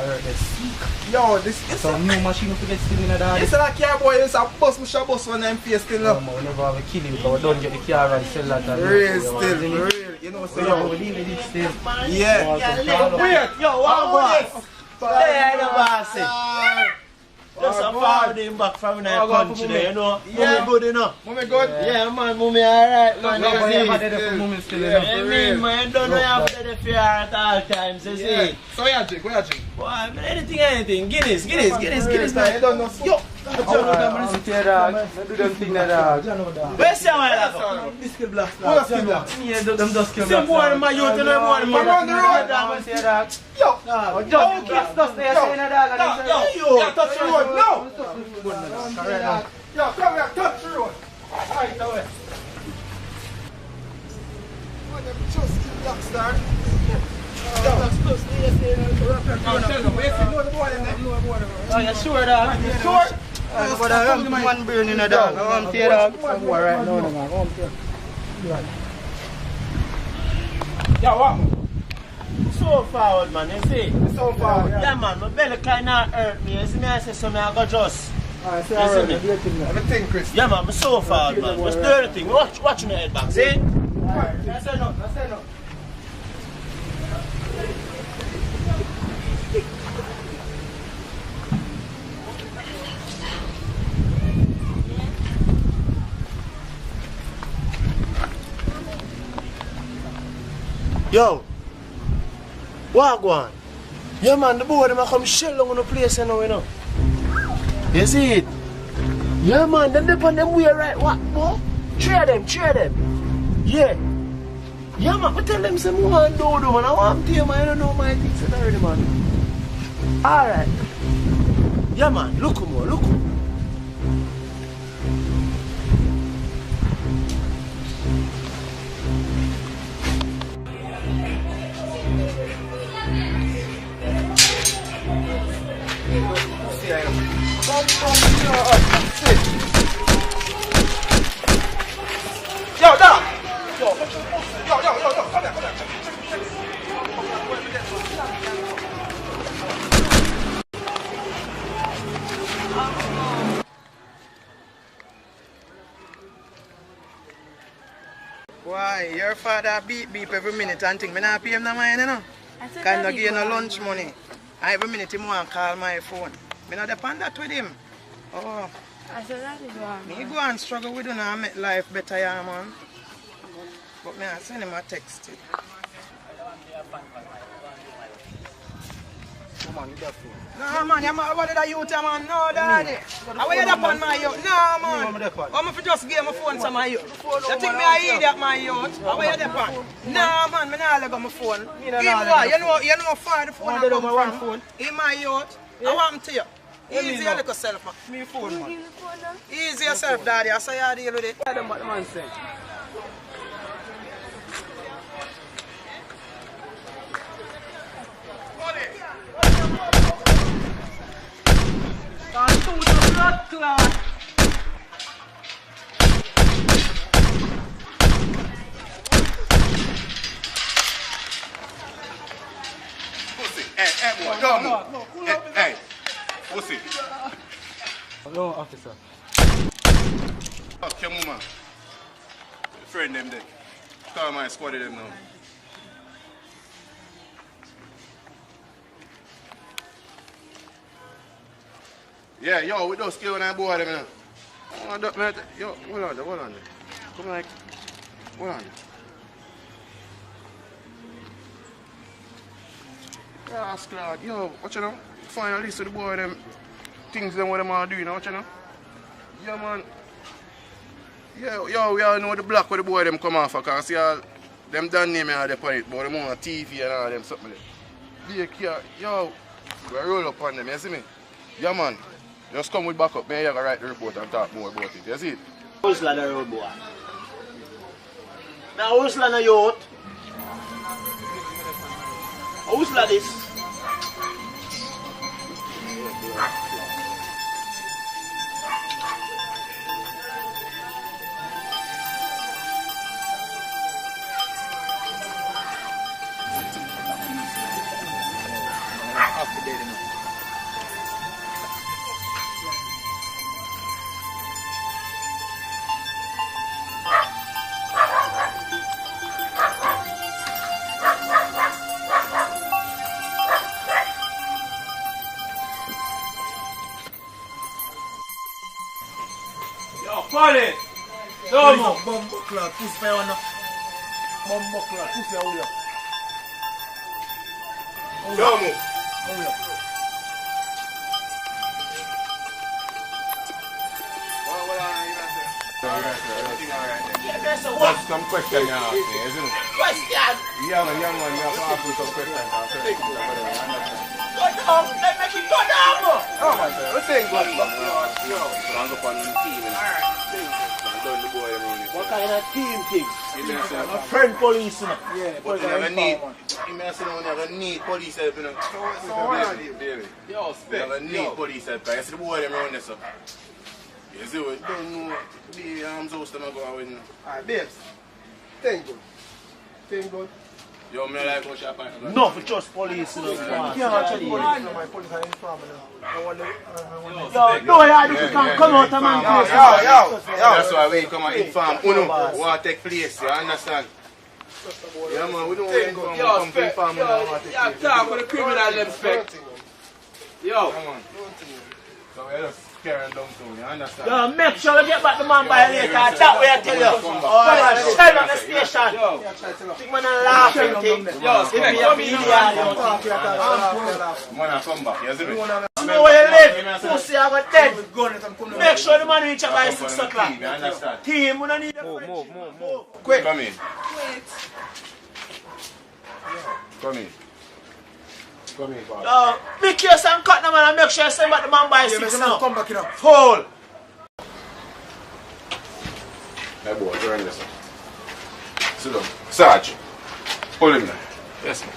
Yo, this is a new machine to get still in the dog. This is a car boy, it's a bus, we shall bust one and face still now. We never have a kill him because we don't get the car and sell that. Real still, real. You know, so yo, we leave it still. Yeah. Wait, yo, what about this? There the boss. Just a forward him back from the country there, you know. Yeah. Mummy good enough. Mummy good? Yeah, man, mummy alright, man. Mummy still enough. Yeah, man, you don't know you have to do fear at all times, you see. So where you drink? Boy, anything. Guinness, man. You don't know. Yo. I do them thing like that. Where's your man? This kill blocks. Yeah, them just kill blocks. Some boy in my youth, you know, man. Around the road. Yo. Don't kiss us there, saying that. Yo, touch the road. No. Yo, come here, touch the road. Right away. Just kill blocks, star. Oh, you sure, dog? You sure? I'm one burn in a dog. I'm tear dog. I'm right now, man. I'm tear. Yo, what? So forward, man, you see? So forward. Yeah, man, my belly kind of hurt me. You see me, I say something, I go just. Alright, say alright, do your thing now. Everything, Chris. Yeah, man, I'm so forward, man. Just do everything. Watching the head back, see? Alright, that's enough. Yo, what go on? Yeah, man, the boy them come shell down on the place, you know. You see it? Yeah, man, them dip on them way right. What, boy? Three of them. Yeah. Yeah, man, I tell them some more do, man. I want to tell you, man. I don't know my things already, man. Alright. Yeah, man, look more. Yo, dog. Yo, come here. Why? Your father beep every minute and think me not pay him no money, you know? Can't not give you no lunch money. And every minute he want to call my phone. Me not depend that with him. Oh. I said that is wrong. Me go and struggle with him and make life better, yeah, man. But me I send him a text. No, man, you're what did I youth, man? No, daddy. I wear up on my youth. No, man. I'm for just give my phone to my youth. You think me I idiot, my youth? I wear up on. No, man, me not let go my phone. Give me what? You know far the phone I come from. In my youth. I want to you. Easy your little self, man. Me phone, man. Easy yourself, daddy. I say you deal with it. I don't know what the man say. Pussy, hey, boy, don't move. Hey, pussy. No, officer. Okay, mama. Friend them there. Call my squad of them now. Yeah, yo, we don't scale on that boy them now. Yo, hold on there. Come like, hold on there. Yeah, Scrod, yo, watch you know? Find a list of the boy them things them what them are doing, watch you know? Yeah, man. Yo, we all know the block where the boy them come off because see all them done name and they on it, but them on TV and all them something there. Yo, we roll up on them, you see me? Yeah man, just come with backup, man, you gotta write the report and talk more about it, you see it? Who's like the road boy? Now who's like the youth? Who's like this? Funny! No more! Bumbo clock, pussy fire on. Bumbo clock, pussy out here. No more! That's some question you ask me, isn't it? Question! Yeah man, you have to ask me some questions. Go down! Let me go down! Oh my God, what thing goes back? Yo, hang up on the team. What kind of team thing? A friend police, you know? Yeah, but you never need police help, you know? Yo, you never need police help. You see the boy them around there, so. You see what? Don't know the arms house them go out with. Alright, babes. Thing good. Yo, me like how shop and no, for just police, you know. You can't actually my police are informing Yo, no, yeah, this can come out of man. Yo. That's why we come and inform. Uno, what take place, you understand? Yeah, man, we don't want to inform. We come to inform. Yeah, talk with the criminal them spec. Yo. Come on. So we're just scaring them too, you understand? Yo, make sure you get back the man by later. That's what I tell you. Oh, shell on the station. Think man are laughing. Yo, spec, come in here. Man, come back, you see me? You know where you live? Pussy, I got dead. Make sure the man reach up by 6 o'clock. You understand? Team, we don't need a Move. Quick. Come in. Come in. Come in, boss. Yo, be careful and cut the man and make sure you send back the man by 6 now. Come back, you know. Foul. Hey boy, join this. Sit down. Sarge. Pull him there. Yes, man.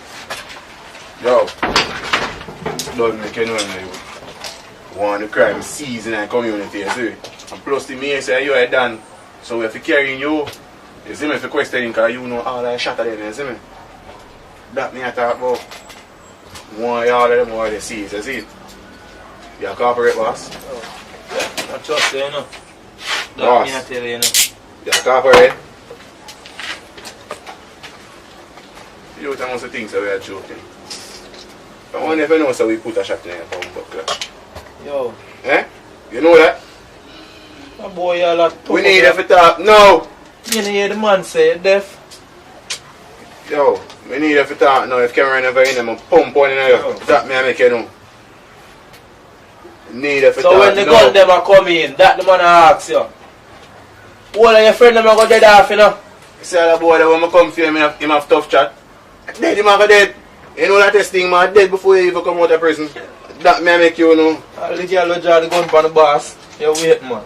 Yo. Don't make anyone know you. Want the crime season and community, you see? And plus the mayor say you are done. So we have to carry you. You see me if you question because you know all that shot of them, you see me? That me I talk about. One all of them are the seas, you see? You cooperate, boss? I trust you, you know. Boss. Me I tell you, you know. You cooperate? You don't want to think so we are joking. I wonder if you know so we put a shot in your bumper. Yo. Eh? You know that? That boy all that we need to talk now. You know hear the man say deaf. Yo, we need to talk now. If Cameron never in them, pump one in there. That me I make you know. Need to talk now. So when the gun them are coming, that the man asks you. All of your friends them are go dead off, you know. You see all the boy that when I come for him have tough chat. Dead him go dead. You know that testing man dead before you even come out of prison. That me I make you know. All the girl will draw the gun from the boss. You wait, man.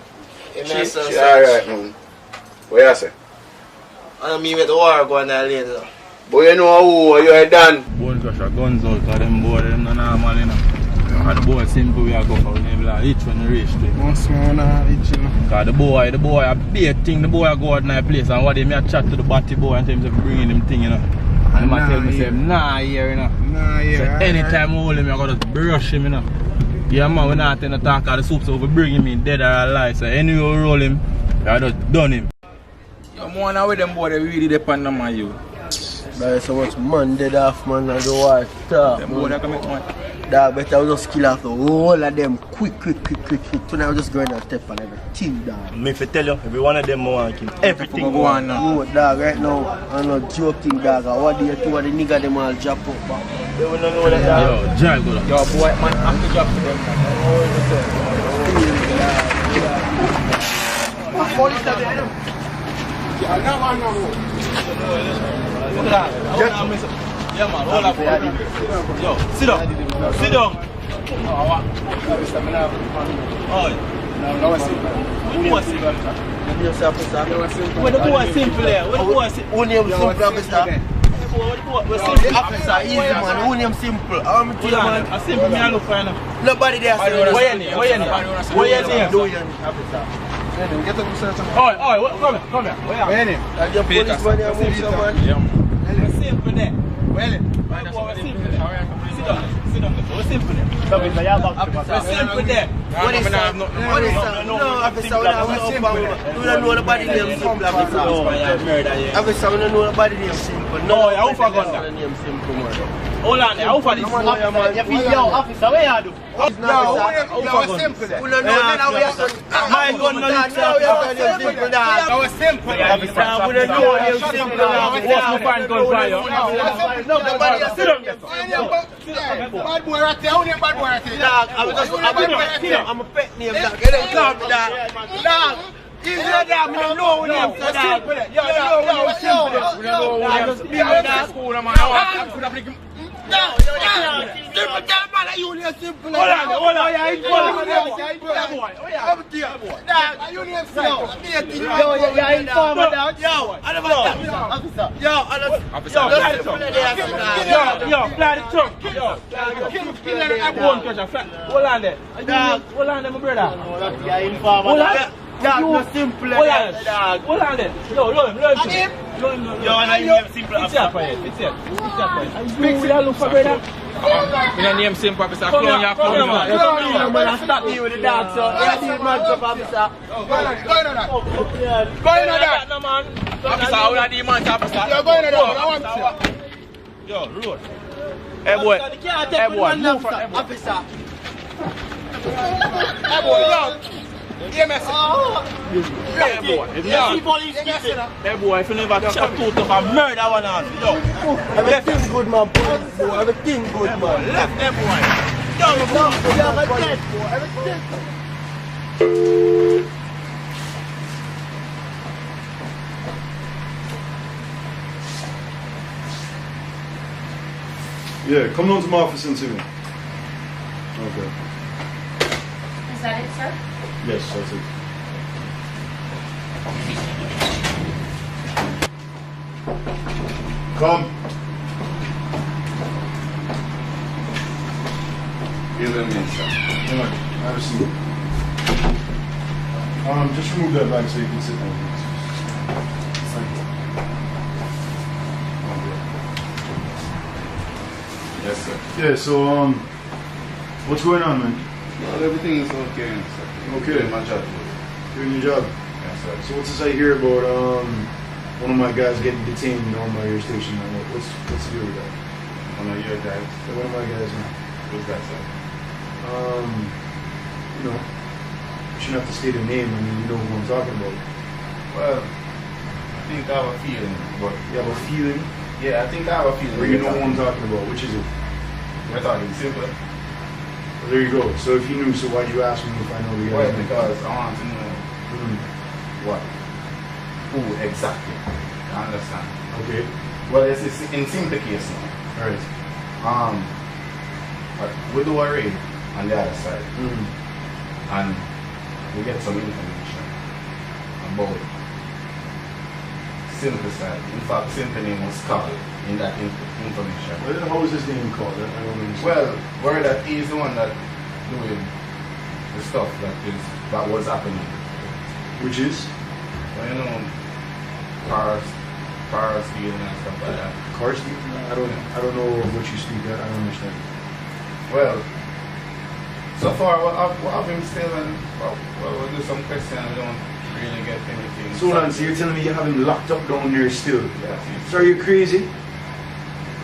She alright, man. What you say? I mean with the war going there later. But you know who you are done. Boy crush your guns out because them boy them not normal, you know. And the boy simple we are go for each one the race to him. Once more now, each you know. Because the boy a big thing, the boy go out in that place and what they may chat to the batty boy and tell him to bring him thing, you know. And I tell me say, nah here, you know. Nah here. So anytime I hold him, I gotta brush him, you know. Yeah man, we not tend to talk about the soup, so we bring him in dead or alive. So anyway we roll him, I just done him. Yo, man, how with them boy they really depend on my you. But so much man dead off, man, I don't want to talk. Them boy they can make money. Dog, better I just kill off the whole of them quick. Tonight I just going and step on everything, dog. Me fi tell you, every one of them want to kill everything go on now. No, dog, right now, I'm not joking, dog. What do you do with the nigga them all drop up, man? They will not know that, dog. Yo, drive good. Yo, boy, man, I have to drop to them. Police are there. Yeah, man, hold up. Yo, sit down. Sit down. Oh, no, what's simple? What's simple? What the boy simple there? What the boy simple? Who name simple, officer? Officer, easy man. Who name simple? I'm a man. A simple me I look for now. Nobody there. What your name? What your name? What your name? Officer. Get up, sir. Oh, come here. What your name? Your policeman here, man. Simple there. Well, sit down. What's simple there? What's simple there? What is that? No, officer, we don't know nobody name simple, officer. Officer, we don't know nobody name simple. No, how far gone that? Hold on there, how far this? Yo, officer, where you do? Simple there. We don't know then how we have to... My gun no look simple. That was simple. Officer, we don't know how simple. What's my fan gun for you? No, nobody has sit down. Bad boy right there, only bad boy right there. Dog, I'm a pet name, dog. You don't call me that. Dog, he's not there, we don't know who name, so dog. We don't know who name, simple. Just be with that. No, simple, tell man that you name simple. Hold on. Yeah, he's boy. You name simple. Yo, yeah, he's farmer, dog. Yo, I never officer. Yo, fly the trunk. Kill that one catcher. Hold on there. Hold on there, my brother. Yeah, he's farmer. Hold on. Dog, no simple. Hold on there. Yo, roll him. Yo, and I name simple. It's here. You look for brother. My name simple, officer. Clown your phone. Stop me with the dog, so yeah, see man up, officer. Go in on that, man. Officer, how are the man, officer? Yo, go in on that, I want to. Yo, road. Hey boy, move for officer. Hey boy, yo. Hey boy, if you never chat too tough, I murder one on you. Everything good, man. Everything good, man. Left them boy. Yeah, come down to my office and see me. Okay. Is that it, sir? Yes, that's it. Come. Give them in, sir. Come on, have a seat. Just remove that bag so you can sit down. Thank you. Yes, sir. Yeah, so what's going on, man? Well, everything is okay, sir. Okay. Doing my job. Doing your job? Yes, sir. So what's this I hear about one of my guys getting detained on my air station? What's the deal with that? One of your guys? Yeah, one of my guys, man. Who's that, sir? You know, you shouldn't have to state a name. I mean, you know who I'm talking about. Well, I think I have a feeling, but... You have a feeling? Yeah, I think I have a feeling. Or you know who I'm talking about? Which is it? We're talking simple. Well, there you go. So if you knew, so why'd you ask me if I know the guy? Well, because I want to know what, who exactly. You understand? Okay. Well, it's in simple case now. Alright. But we do a raid on the other side, and we get some information about Simple side. In fact, Simple name was called in that information. Well, how is his name called? I don't understand. Well, word that he's the one that doing the stuff that was happening. Which is? Well, you know, car stealing and stuff like that. Car stealing? I don't know what you speak at. I don't understand. Well, so far what I've been stealing, we'll do some questions. We don't really get anything. So you're telling me you have him locked up down there still? Yes. So are you crazy?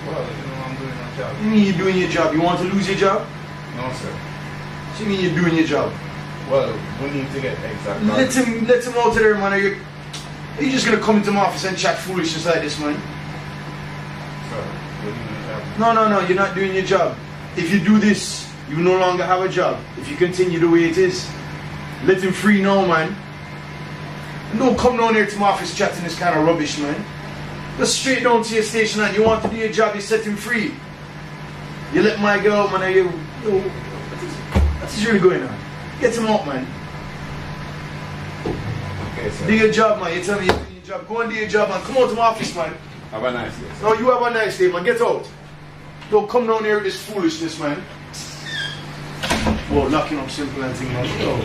Well, you know, I'm doing my job. You mean you're doing your job? You want to lose your job? No, sir. So you mean you're doing your job? Well, we need to get exact. Let him out of there, man. Are you just gonna come into my office and chat foolishness like this, man? Sir, we're doing your job. No, you're not doing your job. If you do this, you no longer have a job. If you continue the way it is, let him free now, man. Don't come down here to my office chatting this kind of rubbish, man. Just straight down to your station and you want to do your job, you set him free. You let my girl, man, what is really going on? Get him out, man. Okay, sir. Do your job, man. You tell me you're doing your job. Go and do your job, man. Come out to my office, man. Have a nice day, sir. No, you have a nice day, man. Get out. Don't come down here with this foolishness, man. Whoa, locking up simple and things like that. Oh.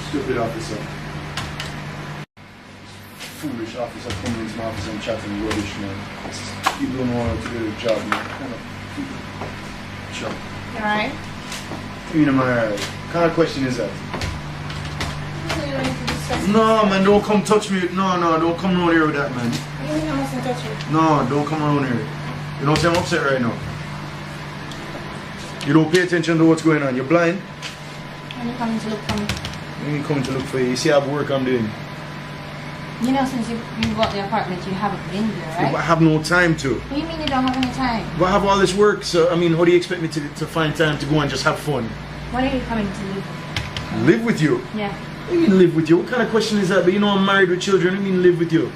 Stupid officer. Foolish officer coming into my office and chatting rubbish, man. People don't know how to do their job, man. Kind of job. Alright. You know, man, what kind of question is that? No, man, don't come touch me. No, don't come around here with that, man. You mean I mustn't touch you? No, don't come around here. You don't say I'm upset right now. You don't pay attention to what's going on. You're blind. And you're coming to look for me. I'm coming to look for you. You see I have work I'm doing. You know, since you got the apartment, you haven't been there, right? I have no time to. What do you mean you don't have any time? But I have all this work, so I mean, how do you expect me to find time to go and just have fun? When are you coming to live? Live with you? Yeah. What do you mean live with you? What kind of question is that? But you know I'm married with children. What do you mean live with you?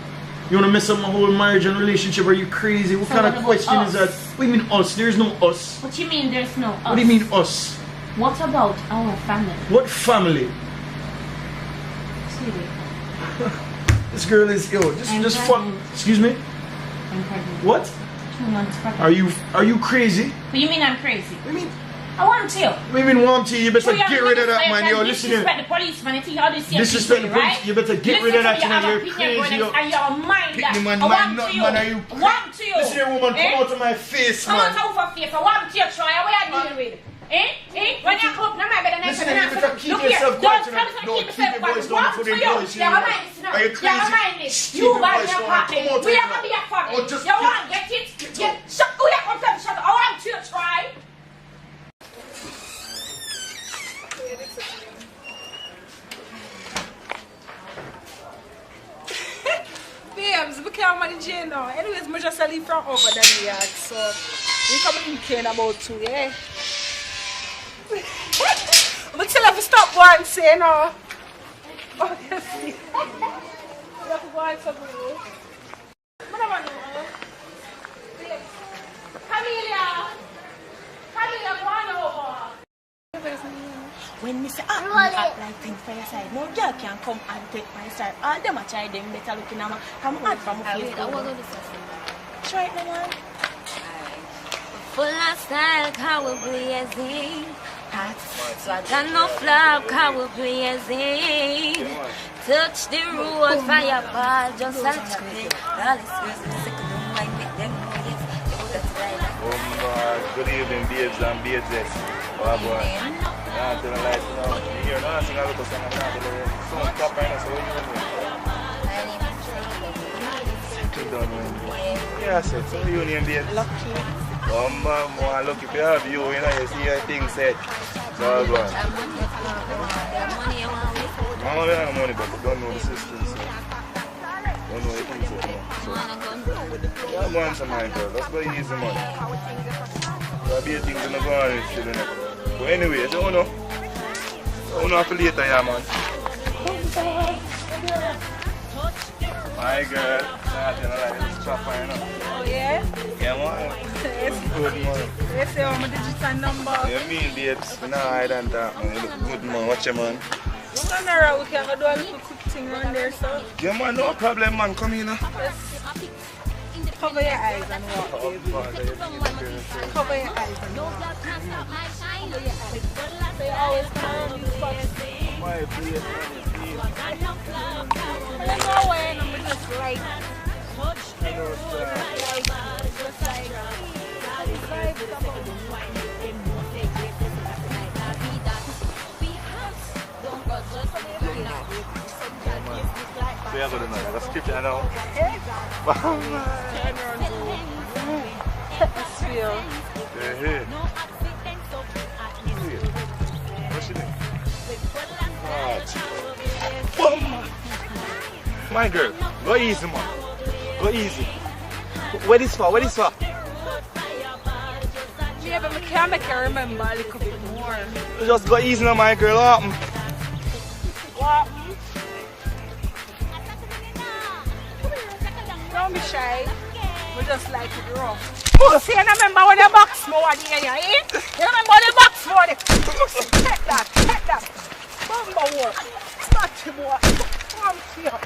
You want to mess up my whole marriage and relationship? Are you crazy? What kind of question is that? What do you mean us? There's no us. What do you mean there's no us? What do you mean us? What about our family? What family? Sweetie. This girl is ill. Just fun. Excuse me? I'm pregnant. What? 2 months pregnant. Are you crazy? What do you mean I'm crazy? What do you mean? I want to. What do you mean want to? You better get rid of that, man. Yo, listen here. Disrespect the policeman. You think all this here Disrespect the police. right? You better get rid of that, you know. You're crazy. And you're a mind that. Man, I want to you. Man, are you I want to you. Listen here, woman. Come out of my face, man. Come out of my face. I want to you, Troy. What are you dealing with? When you come up, no matter better than listen, you better keep yourself quiet. Don't keep your voice down for the voice. Are you crazy? You buy your apartment. We are going to be a family. You want to get it? Shut up. I want to try. Babes, we can't manage it now. Anyways, I just leave from over the yard. So, we come in Kenya about 2, yeah? But tell her to stop going and say no. Oh, you see. You have to go and say no. I don't know. Camilla, go on over. When me say, I act like things for your side, no girl can come and take my side. All them a try them better looking at me. Come on from my face. Try it, man. Full of style, car will blazing. So I got no flop, car will blazing. Touch the road, fireball, just like it. All this girls in the second room, I make them noise. Good evening, babes and babes. Oh boy. Tell me like, here, no, sing a little song and tell me some top right now, so what you doing? Yeah, so you name babes? Lucky. More lucky to have you, you know, you see your thing set. So I'll go on. I don't have money, but I don't know the system, so don't know the things set. So, yeah, go on some money, girl. Let's go easy money. There'll be things in the go on with children. But anyway, I don't know. I don't know for later, yeah, man. My girl, it's chopper, you know. Oh, yeah? Yeah, man. Good, man. Let's say I'm a digital number. You mean, babes? No, I don't talk, man. You look good, man. Watch your man. We're gonna around, we can go do a little quick thing around there, so. Yeah, man, no problem, man. Come in, Yes. Cover your eyes and walk, baby. Cover your eyes and walk. Cover your eyes. So you always come around these spots. My place, man. I don't know where, and I'm just like. We are going to know. Let's keep it now. Hey. What's your name? My girl, go easy, man. Go easy. Where this for? Yeah, but I can't make her remember a little bit more. Just go easy now, my girl. What happened? What? me shy. We just like it rough. Pussy, you remember when the box more there, eh? You remember the box more there? Pussy, take that. Bumba work. Snatch him work. Come here.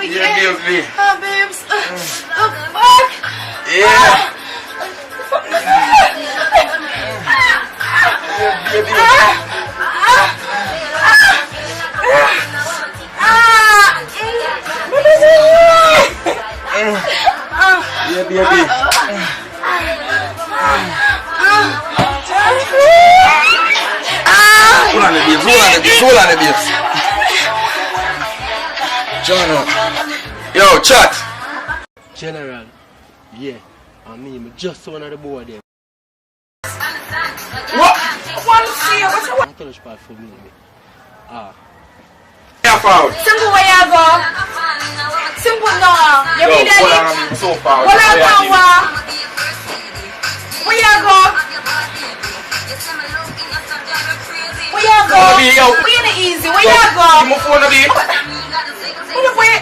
Yeah, baby. Oh, babes. Oh, fuck. Yeah. Yeah, baby. Hold on the babes. John up. Yo, chat. General, yeah, I mean, just one of the board there. What? One see you. What's Don't touch part for me. Simple, where you go? Simple, no. You mean that? So far. What I go? Where you go? Where you go? We in the easy. Where you go? Wait.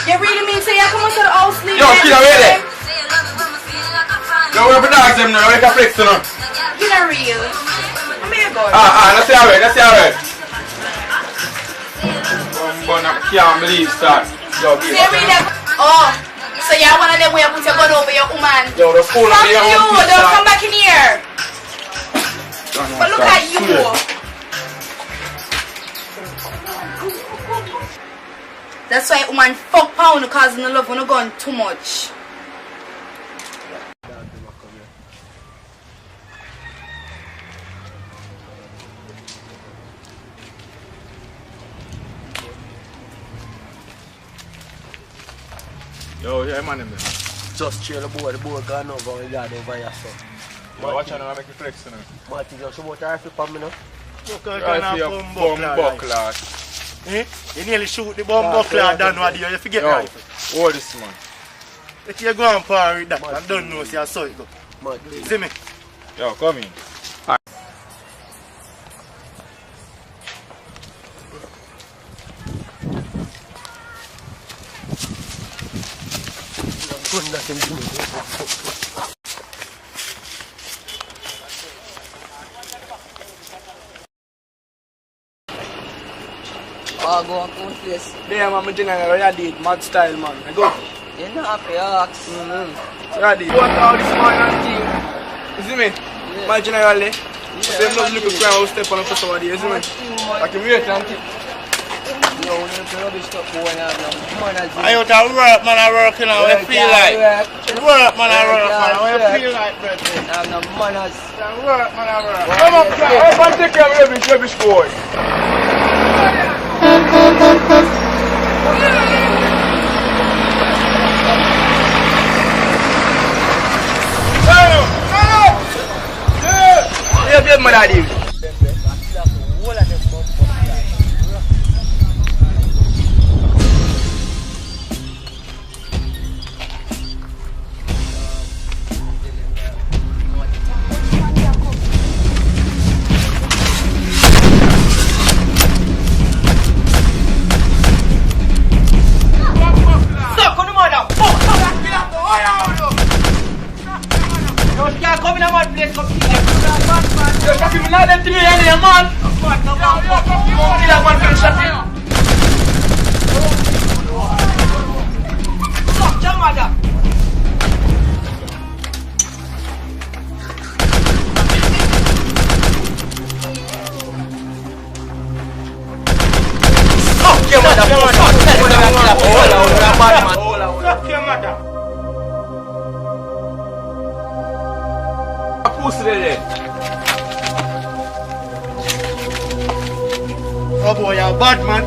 You really mean say you come to the house sleep? Yo, kid, ready? Yo, we're for dogs them now. We can flex now. You not real. I'm here go. Let's see how it. I can't believe that. Yo, say really. Oh, so you one of them where you put your gun over your woman? Yo, the phone on your own. Don't come back in here. But look at you. That's why woman fuck pound because no love no gun too much. Yo, yeah, man, just chill the board gone over, we got over here, so. Yo, watch out, I make you flex now. Martin, just about to rifle for me now. Look at your buckler. Eh? You nearly shoot the bomb buckler down what you forget rifle. Hold this, man. If you go on par with that, I don't know see how so it go. See me? Yo, come in. Go on cool place. Yeah, man, I'm general, I did mad style, man. I go. You're not happy, Ox. So I did. What all this man and team? You see me? Yeah. My general, so I'm not looking for a step on for somebody, you see me? I can wait and keep. Yo, we need to rubbish stuff going on now. I out to work, man, I work, you know, I feel like. Work, man, I work, man, I feel like, brethren. I have no manners. Work, man, I work. Come on, everybody take care of rubbish boy. Yeah, big man, I did. pussy there. Oh boy, you're bad man.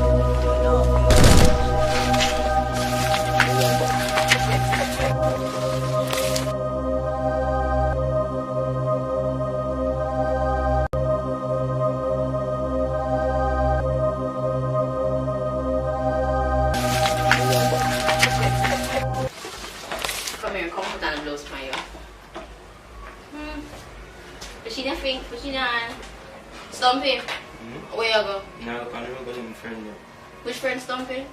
Come here, come put on the blouse for you. Push in your feet, push in your hand. Stumpy, where you go? Now I'm going to go to my friend. Which friend, Stumpy?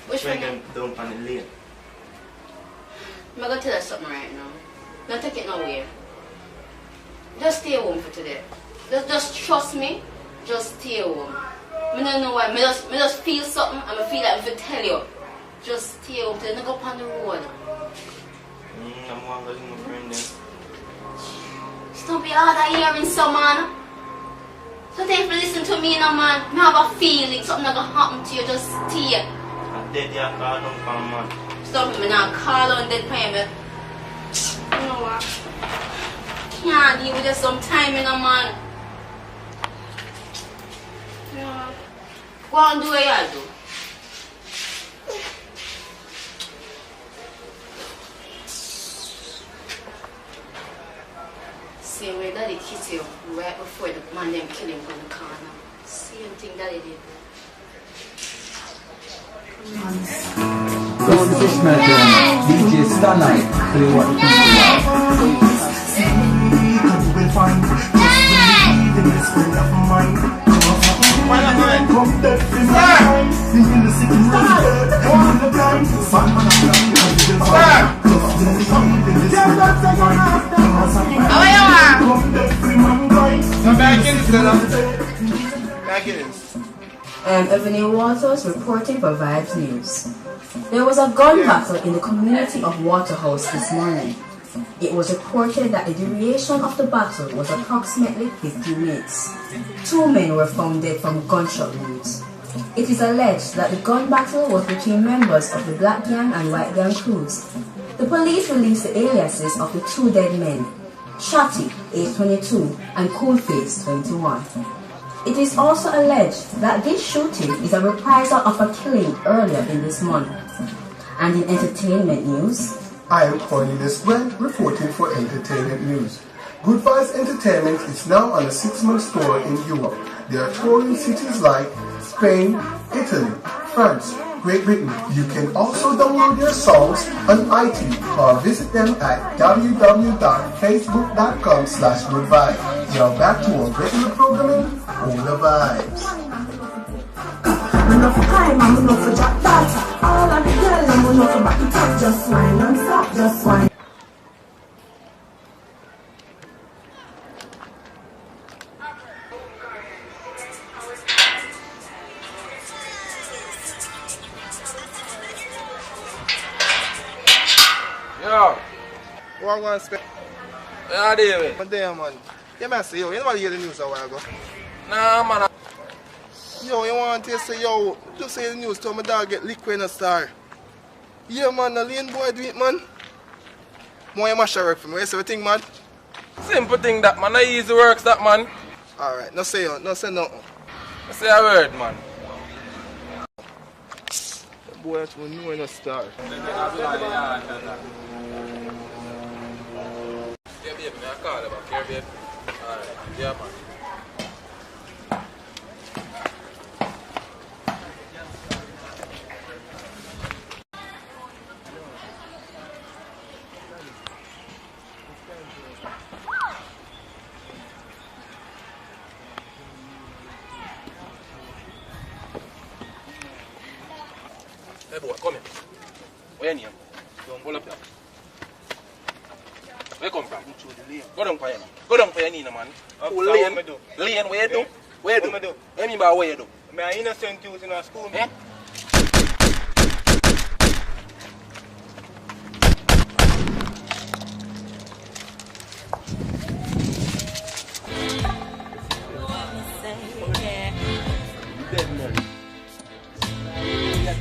Which Friend friend? them down on the lane. I'm going to tell you something right now. Don't take it nowhere. Just stay home for today. Just trust me. Just stay home. I don't know why. I just feel something and I feel like I have to tell you. Just stay home today. Don't go up on the road. I'm going to go to my friend then. Stop your hard hearing some man. Don't take to listen to me no man. I have a feeling something gonna happen to you. Just stay. I'm dead here, call down for man. Stop me now. Call on dead for me. You know what? Can't deal with you sometime in a man. You know what? Go and do what you do. Same way daddy kiss you right before the man them kill him on the corner. Same thing daddy did. Go to the fish melter, DJ Starlight, play what you will find. Just believe in this friend of mine. Come dead in my mind. The hill is sitting on the bed, on the blind. Sun man of life, you will find. Just believe in this friend of mine. Come dead in my mind. Back in, back in. I'm Ebony Waters reporting for Vibes News. There was a gun battle in the community of Waterhouse this morning. It was reported that the duration of the battle was approximately 50 minutes. 2 men were found dead from gunshot wounds. It is alleged that the gun battle was between members of the Black Gang and White Gang crews. The police released the aliases of the 2 dead men, Shotty, age 22, and Coolface, 21. It is also alleged that this shooting is a reprisal of a killing earlier in this month. And in entertainment news, I am Cornelius Brent reporting for entertainment news. Good Vibes Entertainment is now on a 6-month tour in Europe. They are touring cities like Spain, Italy, France, Great Britain. You can also download their songs on iTunes or visit them at www.facebook.com/goodvibes. Now back to our regular programming, All the Vibes. Enough time, I'm enough for Jack that. All of the girls, I'm enough for back it up. Just wine and stop, just wine. Yo. What I want to spend? Yeah, David. But there, man. Yeah, man, say, yo, you never hear the news a while ago. Nah, man. Yo, you want to say, yo, just say the news, tell my dog get liquid in a star. Yeah, man, the lane boy do it, man. More you mash work for me. What you think, man? Simple thing that, man. I easy works that, man. Alright, no say nothing. I say a word, man. The boy that's one new in a star. Yeah, baby, I call her back. Yeah, baby. Alright, yeah, man. Hey boy, come here. Where you name? Hold up here. Where you come from? Go down for your knee. Go down for your knee, man. Lane, lane, where you do? Where you do? What you mean by where you do? I'm an innocent youth in a school. Eh? Dead man.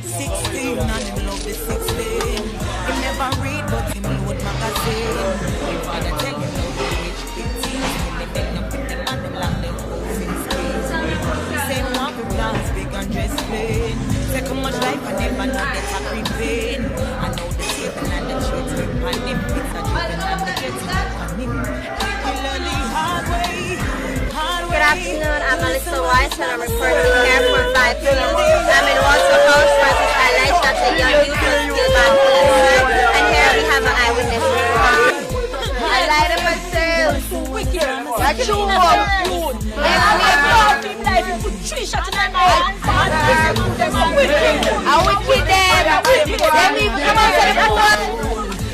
16 and him love the 16. He never read but him load magazine. Him father tell him no reach 15. I know that I'm creeping. I know the table and the children on him. It's a driven and the getting on him. We learn the hard way. Good afternoon, I'm Melissa Weiss and I'm reporting here for Vibes News. I'm in Waterhouse where we highlight that the young youth was still banned for the world. And here we have an eyewitness report. I lied to myself. What you want?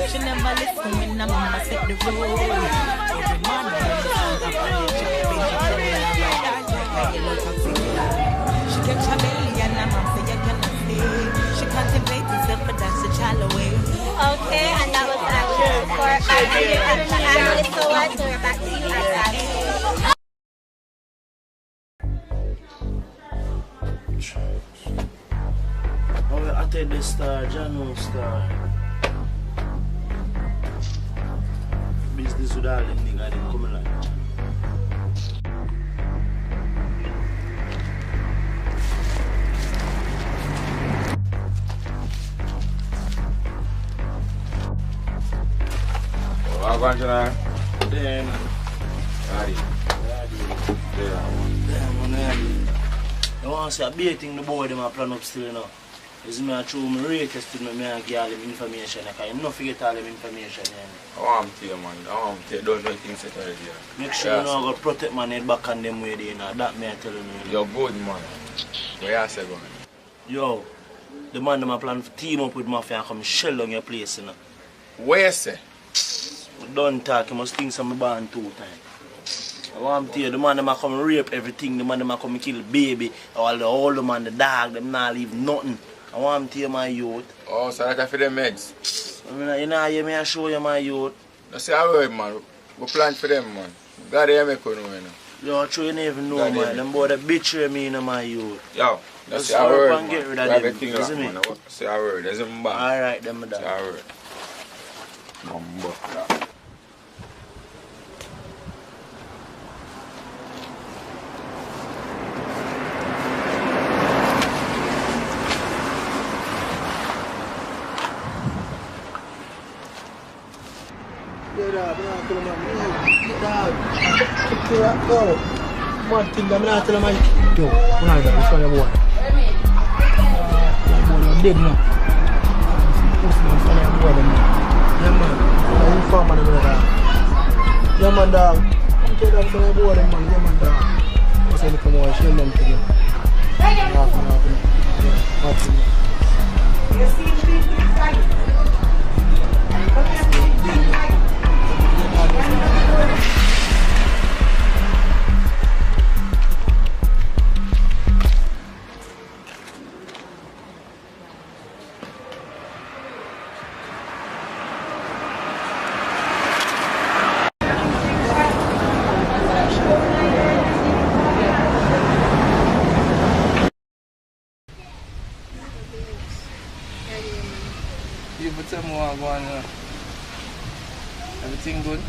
She never listen when I'm on my set the road. Every man she catch her belly and I'm on say you cannot stay. She contemplates herself but that's a child away. Okay, and that was our report. I'm Melissa Weiss, so we're back to you at I take the star, Jano star. Business with all them niggas, them coming like. How are you doing? Damn. I want to say a big thing the boy them a plan up still, you know. Is me a true me rate to me and give all them information. I can't not forget all them information. I want to tell you, man. I want to tell you those are things that are there. Make sure you know I go protect my head back on them way there, you know. That me I telling you. You're good, man. Where you say going? Yo, the man them a plan to team up with Mafia and come shell down your place, you know. Where you say? Don't talk, you must think some born 2 times. I want to tell you, the man them a come rape everything, the man them a come kill baby, all the old man, the dog, them not leave nothing. I want to tell you my youth. Oh, so that's for the meds? I mean, you know, you may show you my youth. That's the word, man. We plan for them, man. God, you make you know, you know. Yo, true, you never know, God, man. Them boy, they betray me in my youth. Yo, that's the word, man. Get rid of them. them, That's the word. That's the word. Alright, them done. That's the word. Number. One thing I'm not telling my yo, when I got this one, boy. Boy, dead now. Yeah, man. You farm man, brother. Yeah, man, dog. I'm telling that son of boy, man. Yeah, man, dog. I say, look, come on, share them to you. Everything good?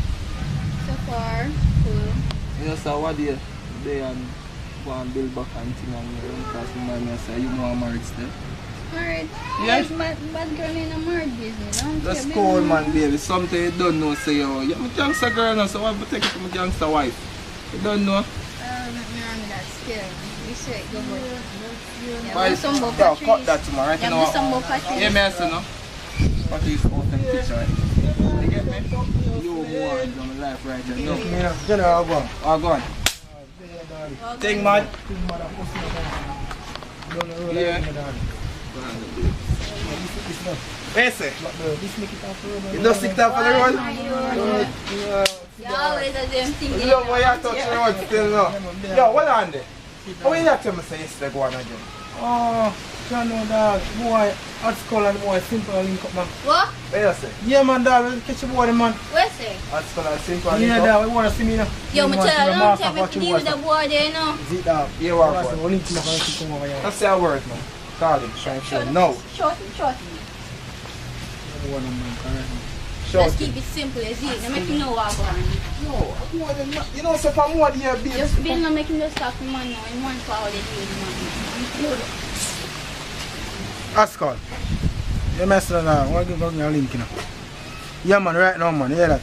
So far, cool. You know, so what day and go and build back and thing and you run past my man and say you more married still? Married? Yeah? Bad girl in a married business. That's cool, man, baby. Something you don't know, say you're a gangster girl now, so why would take it from a gangster wife? You don't know? Not me wrong with that still. You say it, go good. Why? Yeah, cut that to me, right? Yeah, You know, do some more patches. yeah, me I say no. What is authentic, right? You get me? You more on my life right there. No. General, go on. Oh, go on. Thing, man. Yeah. Ese. You don't stick that for the road? You always the same thing. You know why you touch the road still now? Yo, hold on there. How you tell me say yesterday go on again? Oh, you know, dog. Boy, at school and boy, simple and link up, man. What? What you say? Yeah, man, dog. We'll catch your boy, man. Where say? At school and simple and link Yeah, up? dog. We want to see me now. Yo, me tell you, don't tell me to deal with the boy there, you know. Is it, dog? Yeah, what? We'll link him up and keep him over here. Let's say a word, man. Call him, try and show him. No. Short him. Just keep it simple, is it? Don't make him know what I'm going. No, more than that. You know, so for more than your baby. Just build not making the stuff for man now. In one for all they do with man. Ascot. You mess around now. I want to give you a link, you know. Yeah, man, right now, man. You hear that?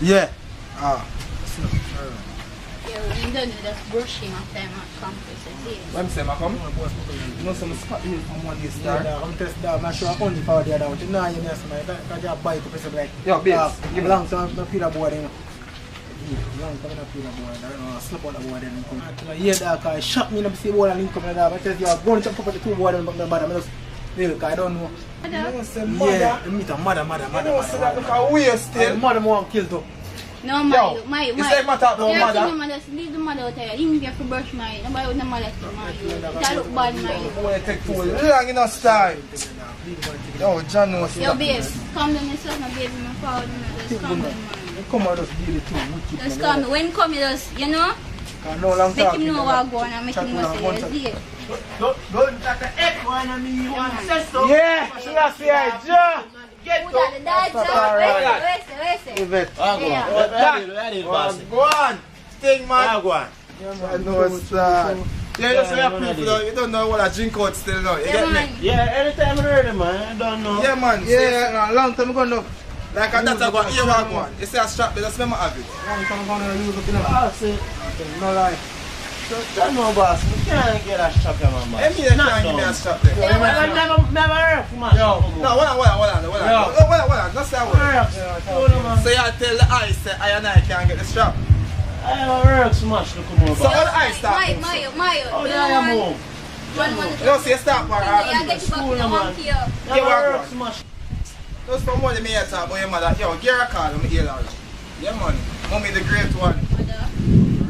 Yeah. Ah. Yeah, when you done, you just brush him after him at campus. When I say I come? You know some spot here from one day start. Yeah, I'm test that. I'm sure only for the other one. You know, you mess with me. I just buy it to person like. Yo, babes. Give me long time to feel the board, you know. Long time to feel the board. I don't know, slip on the board and come. I hear that guy shot me and see board and link up like that. I tell you, I'm going to jump up the two board and my mother. I just, look, I don't know. Yeah, I meet a mother. You know, so that look a weird still. Mother want kill too. No, my. You say matter about mother? Just leave the mother out there. Leave me here for brush my. Nobody would not molest him, man. That look bad, man. Boy, take too long in us time. Yo, John knows that. Yo, babe, calm down yourself, my baby. I'm proud of you. Just calm down, man. Come on, just deal it too. Just calm down. When you come, you just, you know? No long make him know what I'm going and make him know say yes, dear. Don't take the egg one and me one sister. Yeah, so that's the idea. Get to the dad, Go on. Sting, man. Go on. I know, sir. Yeah, you see people, you don't know what I drink out still now. You get me? Yeah, anytime I heard it, man. I don't know. Yeah, man. Yeah, long time ago now. Like I thought about earwag one. You see a strap, they just remember have it. Long time ago now, use up in I see. No lie. I know, boss. We can't get a strap here, man. Let me can't give me a strap there. Never heard from man. Yo, no, hold on. Not say a word. So you tell the ice that I and I can't get the strap. I have a work so much to come over. So what the ice start? Mayo. Oh, yeah, I move. You don't see a start for get you back in the one here. I work so much. Just from what me talk about your mother. Yo, get a call, I'm here already. Yeah, man. Mommy the great one. Mother.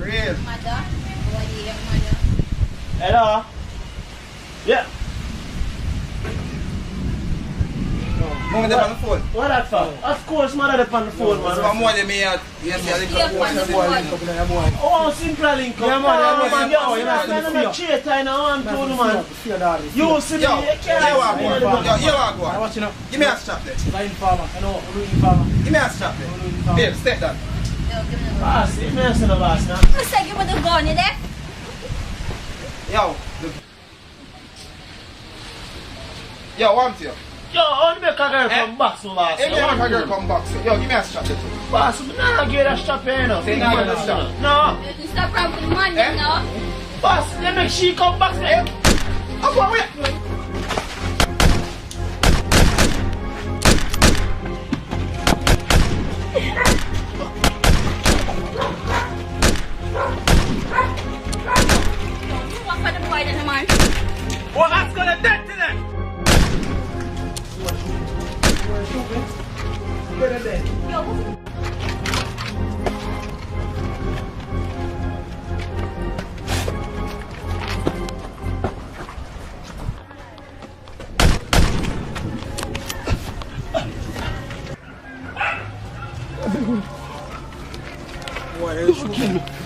Real. Mother. What are you, mother? Hello? Yeah. Mommy the on the phone. What that for? Of course, mother the on the phone, man. From what me at, yes, I link up. Oh, simple link up. Yeah, man. Yo, you know, I'm a traitor in a hand, man. You see me, you can't. Yo, I watch you now. Give me a strap there. Give me a strap there. Babe, step that. Boss, if you're still a boss now. I said you would have gone in there. Yo, want you? Yo, I want to make a girl come back, so boss. Hey, make a girl come back. Yo, give me a strap there. Boss, I'm not get a strap here, no. Say not get a strap. No. You stop around with the money, now. Boss, let me she come back. I'm going with you. Well, that's gonna dead to them.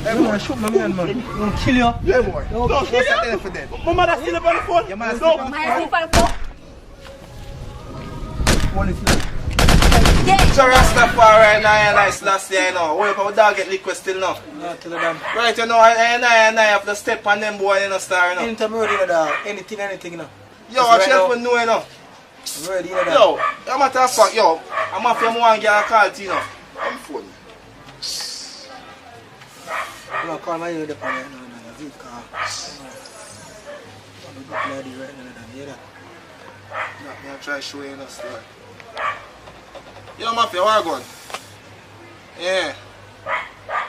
Everyone shoot my man. Don't kill you. Yeah, boy. Don't kill you. For them. My mother still up on the phone. Your mother still on the phone. So Rastafari and nice last year, you know. Wait for dog get liquid still now. Right, you know, I have to step on them boy, you know, star, you know. Anytime ready, you know, anything, you know. Yo, I just want to know, you know. Ready, you know. Yo, I'm matter of fact, yo, I'm off your one girl call to you know. I'm phone. No, call my ear up on it. No, zip car. I'm good lady right now, you hear that? I'm try to show you a story. Yo, Mafia, where are you going? Yeah.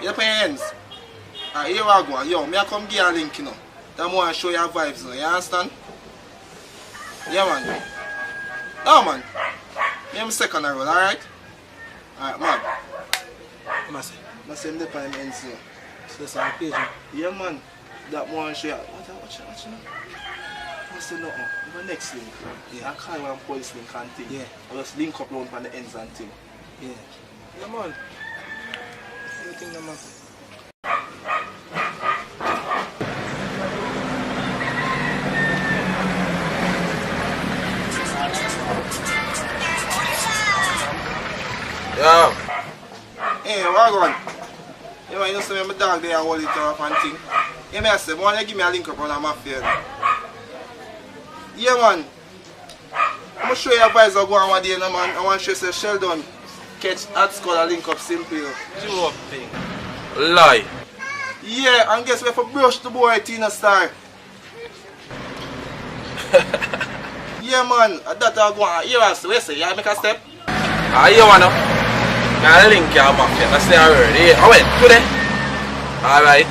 You up on your hands? Here where you going? Yo, me I come give you a link, you know. That more I show you vibes, you know. You understand? Yeah, man. No, man. Me I'm second roll, alright? Alright, man. What am I saying? I say I'm up on your hands, you know. So that's on the page, yeah, man. That one show you. Watch it. What's the nothing? The next link. Yeah, I call one police link and thing. Yeah. I just link up round on the ends and thing. Yeah. Yeah, man. Everything that matter. Yo. Hey, where you going? You know, you see my dog there hold it off and thing. You may say, why don't you give me a link up on my Mafia? Yeah, man. I'm going to show you a vibes of going one day, man. I want to show you Sheldon catch hot skull and link up simple. Joke thing. Lie. Yeah, and guess we have to brush the boy Tina Star. Yeah, man. That I go on. Here I say, you make a step. Ah, you wanna? Now link your mafia. That's the word. I went today. Alright.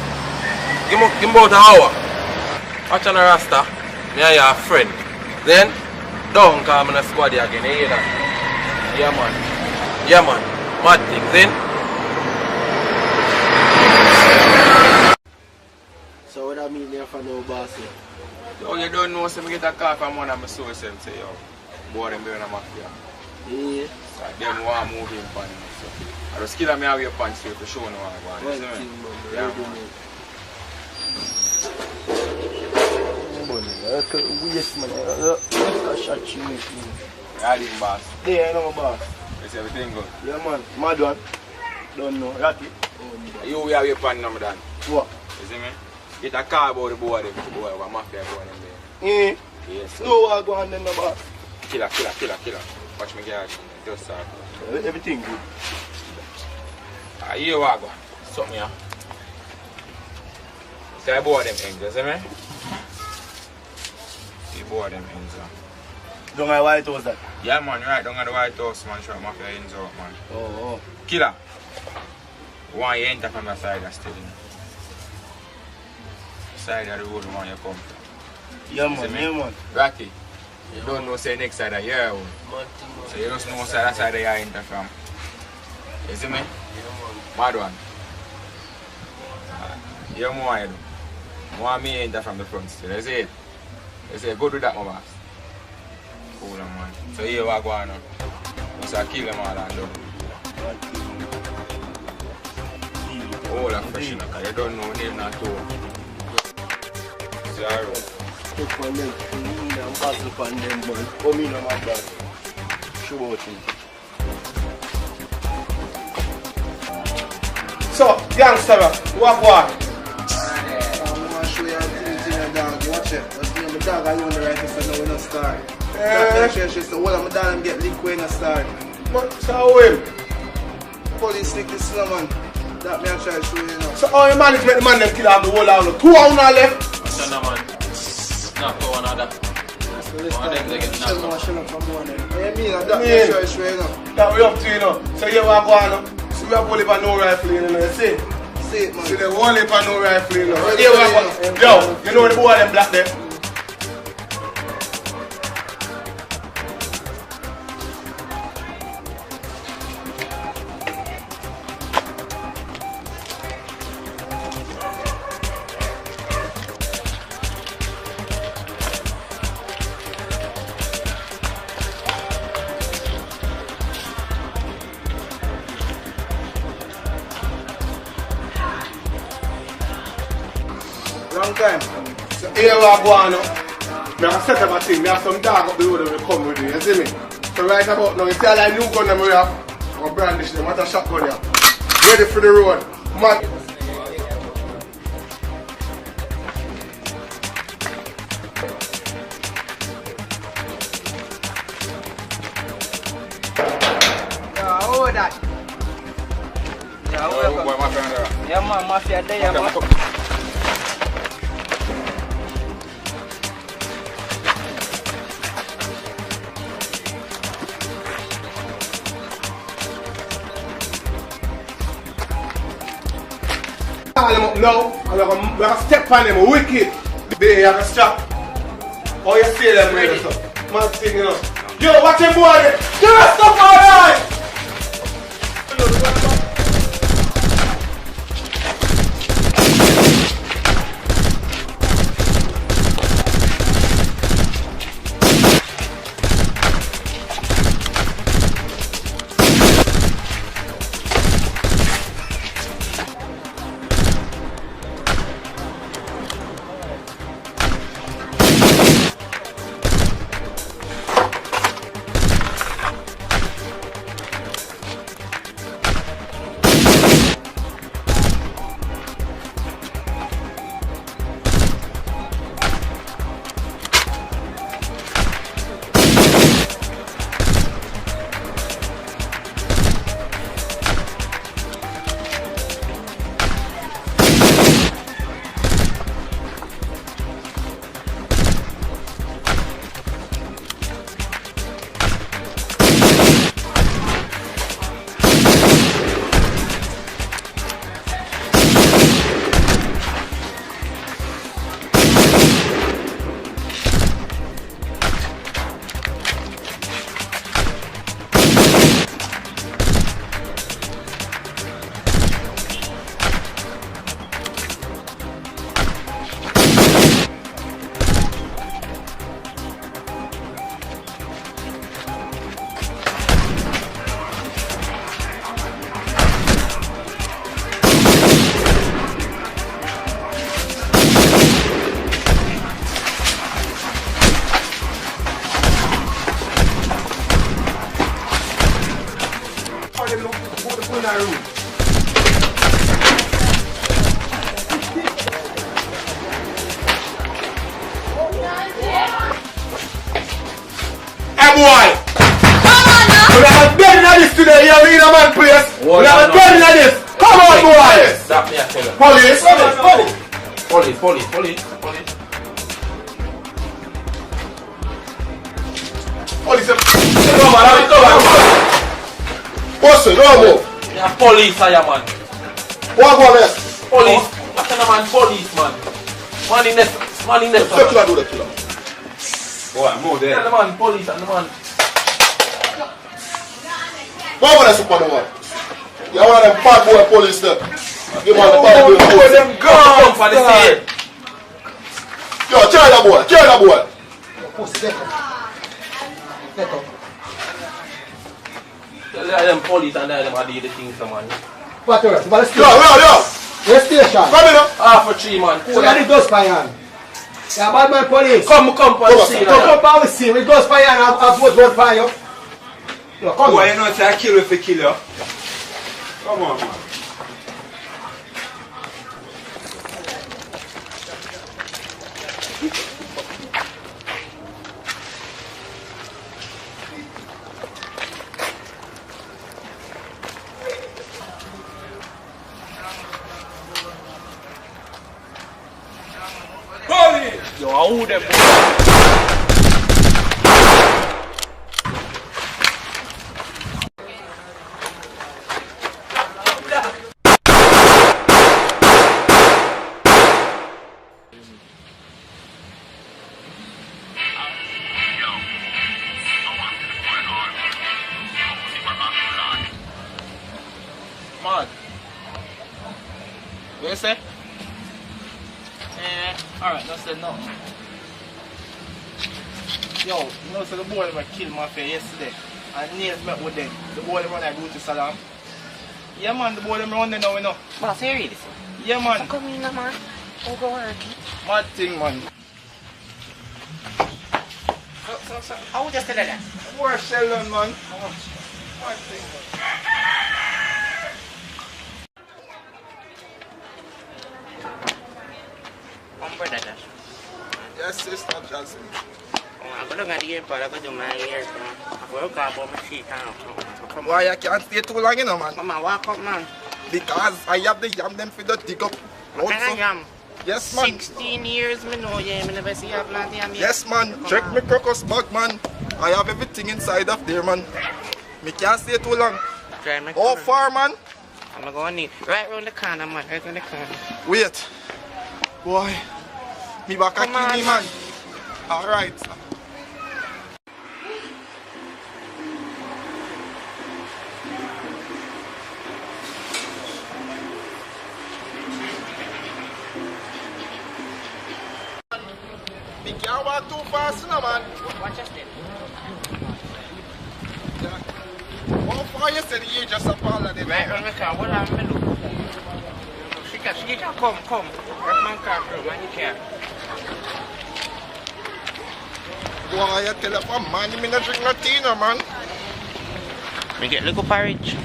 Give me about an hour. Watch on the rasta. Me and your friend. Then, don't come in the squad again. You hear that? Yeah, man. Yeah, man. Mad things, then. So what I mean there for no bossy? Yo, you don't know, so I get a call from one of my sources and say, yo, boy, them doing a mafia. Yeah. So them want to move in for him. So I just kill them out of your pants here to show no one. Well, Yeah, man. man. Yes, man. I shot you. I didn't boss. Yeah, I know, boss. Is everything good? Yeah, man. Mad one. Don't know. Ratty. You will have your pan number done. What? You see me? Get a car about the boy, the boy, what mafia boy in there. Yes. No, I go on them, no, boss. Killer. Watch me get just start. Everything good. Here we go. Something here. See, I bought them ends, you see me? You bought them ends, Don't know why it was that? Yeah, man, right down at the White House, man, show mafia ends out, man. Oh. Killer. One you enter from the side of still, you know. Side of the road, one you come from. Yeah, man, yeah, man. Ratty. You don't know, say next side of your own. So you just know side of you enter from. You see me? Mad one. You more you do. More me enter from the front still. You see it? You say, go do that, my boss. Cool, man. So here we go on now. You say, kill them all and do. All that fresh, you know, because you don't know name not two. Sorry. Take on them. I'm passing upon them, boy. Come in on my bag. Show out him. So, gangster, what? I'm going to show you a thing, dog. Watch it. That's me and my dog alone the right so now we're not start. She said, well, my dog and get liquid in a start. So him? Police stick this slow, man. That me I try to show you now. So how you manage make the man them kill out the whole hour? 2 hours now left? What's that, man? Not for one other. One of them they get knocked out. Yeah, me that me I try to show you now. That we up to, you know. So here we go on now. So we have only for no rifle, you know, you see? See it, man. See, they only for no rifle, you know. Here we go. Yo, you know the boy them black there? Long time. So here we go on now. I have set up a thing, I have some dog up the road that will come with you, you see me? So right about now, you see all that new gun that we have, or brandish them, what a shotgun here. Ready for the road. Man. Yeah, how are that? Yeah, welcome. Yeah, man, mafia there, man. Call them up now, and we're going to step on them wicked. They have a strap. How you see them ready, so? Man thing, you know. Yo, watch them boy there. Give us stuff all right. them look put the phone in our room. Hey boy! Come on now! We have a dead in this today, you have a man place. We have a dead in this. Come on boy! Stop me, I tell you. Police! Police. Police! Come on. What's it? No more. Yeah, police, I am, man. What go on there? Police. I tell you, man, police, man. Man in this. The killer do the killer. Boy, move there. Tell the man, police and the man. Go over there, super one. You're one of them bad boy police there. Give man the bad boy police. Them guns for the same. Yo, carry that boy. Tell them police and them are the things, man. What else? Yo. The station. Come in up. Half a 3 man. So that it goes by hand. Yeah, bad man police. Come on the scene. Come on the scene. We goes by hand. I've voted one for you. Yo, come Boy, on. you know it's a kill if they kill you. Come on, man. Yo, I owe them. Man, what you say? Alright, that's it now. Yo, you know, so the boy that killed my friend yesterday, and Nails met with them. The boy that run I go to Salam. Yeah, man, the boy that run there now, you know. Boss, you read this? Yeah, man. So come in, man. We'll go work. Mad thing, man. So, how would you say that? Poor Sheldon, man. Mad thing, man. Brother, yes, sister Jasmine. I'm going to go to the airport. I'm going to do my hair. I'm going to go about my feet. Why you can't stay too long, you know, man? Come on, walk up, man. Because I have the yam them for the dig up. What kind of yam? Yes, man. 16 years, I know you. I never see you have plenty of yam. Yes, man. Check my crocus bag, man. I have everything inside of there, man. Me can't stay too long. How far, man? I'm going to need right around the corner, man. Right around the corner. Wait. Boy. Me back at me, man. Alright. Me can't walk too fast, no, man. Watch your step. How far you said you just a ball of them? Right around the car. What happened? She can come. That man can't through, man. You can't. Boy, you tell her, man, you not drink no tea, no, man. Me get little porridge.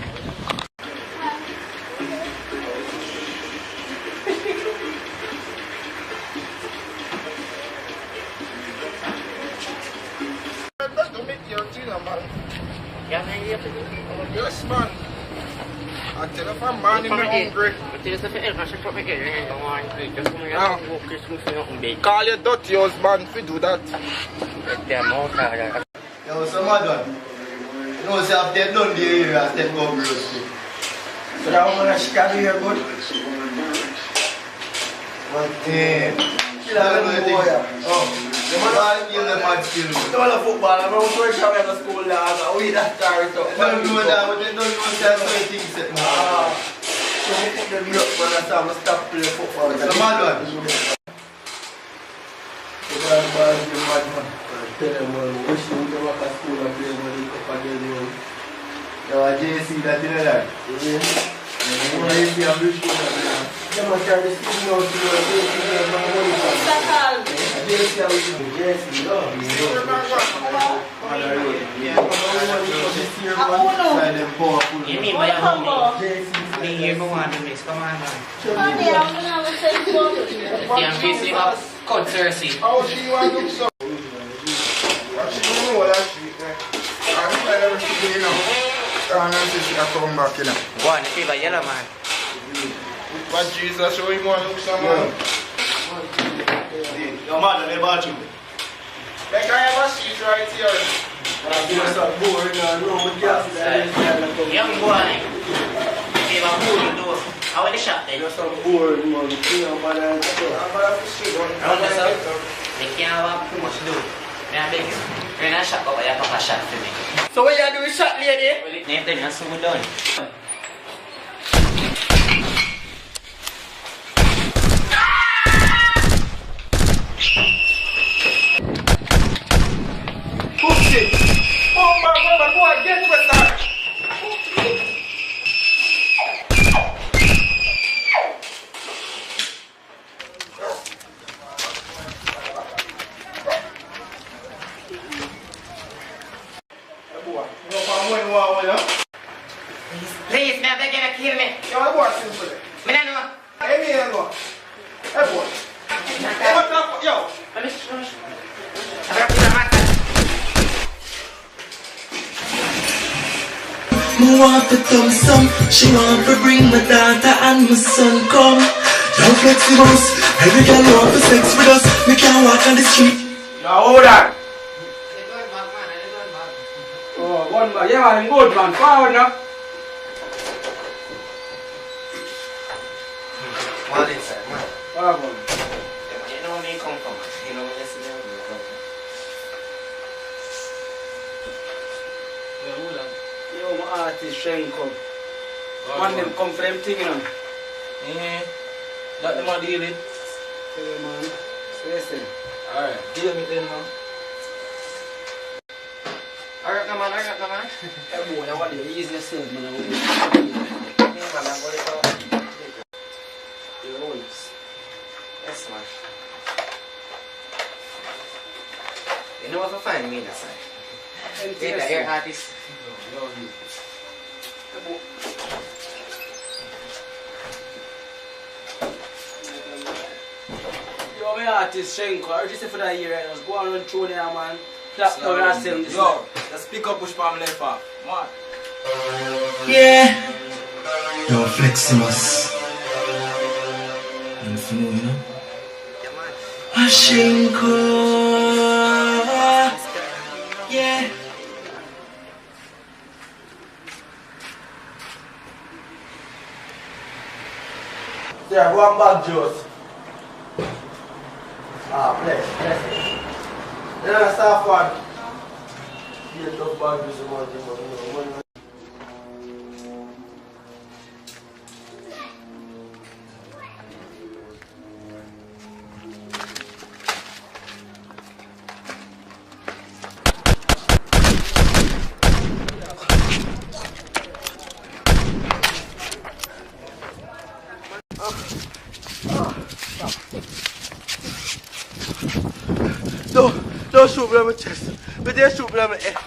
Don't make your tea, no, man. Yeah, man, you have to do Yes, man. I tell her, man, you're hungry. But there's a bit of a again. Don't want to just come here. Christmas, you know, big. Call your dirty husband if you do that. Them out there. Yo, so madam, you know, say I've step down the area, step go grocery. So that woman, she can do here good. But, she don't know the boy. Oh, the man give them mad skill. You want a football, I'm going to work out in school, and we that start it up. Don't know that, but they don't know that many things set now. So we put them up, man, and so we stop playing football. So madam. So madam, tell them, wish you to work at school and play money up again, you know. Yo, I just see that, you know that? Yeah. I see a blue shoe, man. Yeah, man, carry the school now to the money. You mean by a me here for one to mix, come on now. I'm facing up cut Cersei. How she want to do so? She don't know that she I think I never see you know. And I see she come back, you know. Go on, the favor yellow man. But Jesus show him one look some man. Your mother, they bought you. Like I have a seat right here. Young boy. Favor food do. How are the shop then? You're some bored man. You know, but I'm they can't have too much do. I beg you. You're in a shop, but you have a shop for me. So what you doing shot lady? Name them, that's so good done. Push it. Oh my boy, get with that. Please, man, they're gonna kill me. Yo, I want simple. Me don't know. Hey, me don't know. Hey, boy. Hey, what's up? Yo. Me want to come some. She want to bring my daughter and my son come. Young flexibles, every girl want to sex with us. We can't walk on the street. Yo, hold on. Oh, one man. Yeah, man, good man. Forward now. One inside, man. Forward. You know where you come from. You know where you come from. Yo, hold on. Yo, my artist Shane come. One them come for them thing, you know. Yeah. That them are dealing. Yeah, man. So listen. Alright, deal with them now. Alright, no man. Hey boy, I want you to ease yourself, man. Yes, man. You know what to find me that side. Wait, that your artist. Yo, my artist Shenko, I just say for that year, right? Let's go and run through there, man. Clap down and sing this. Yo, let's pick up push palm left off. Man. Yeah. Yo, Fleximus. And for you know. Ashenko. Yeah. Yeah, one back, Joes. Ah, bless it. Then I start one. Yeah, tough bag is the one. Don't shoot me on my chest. But they shoot me on my head.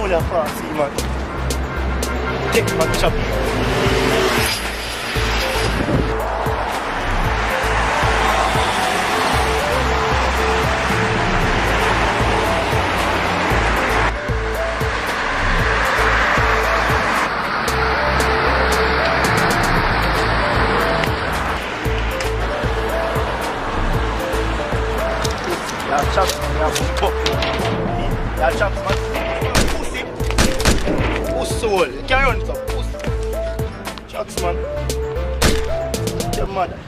money across, see, man. Take my chop. Yeah, chops, man. Yeah, chops, man. Pussy. Pussy soul. Carry on, top. Pussy. Chops, man. Your mother.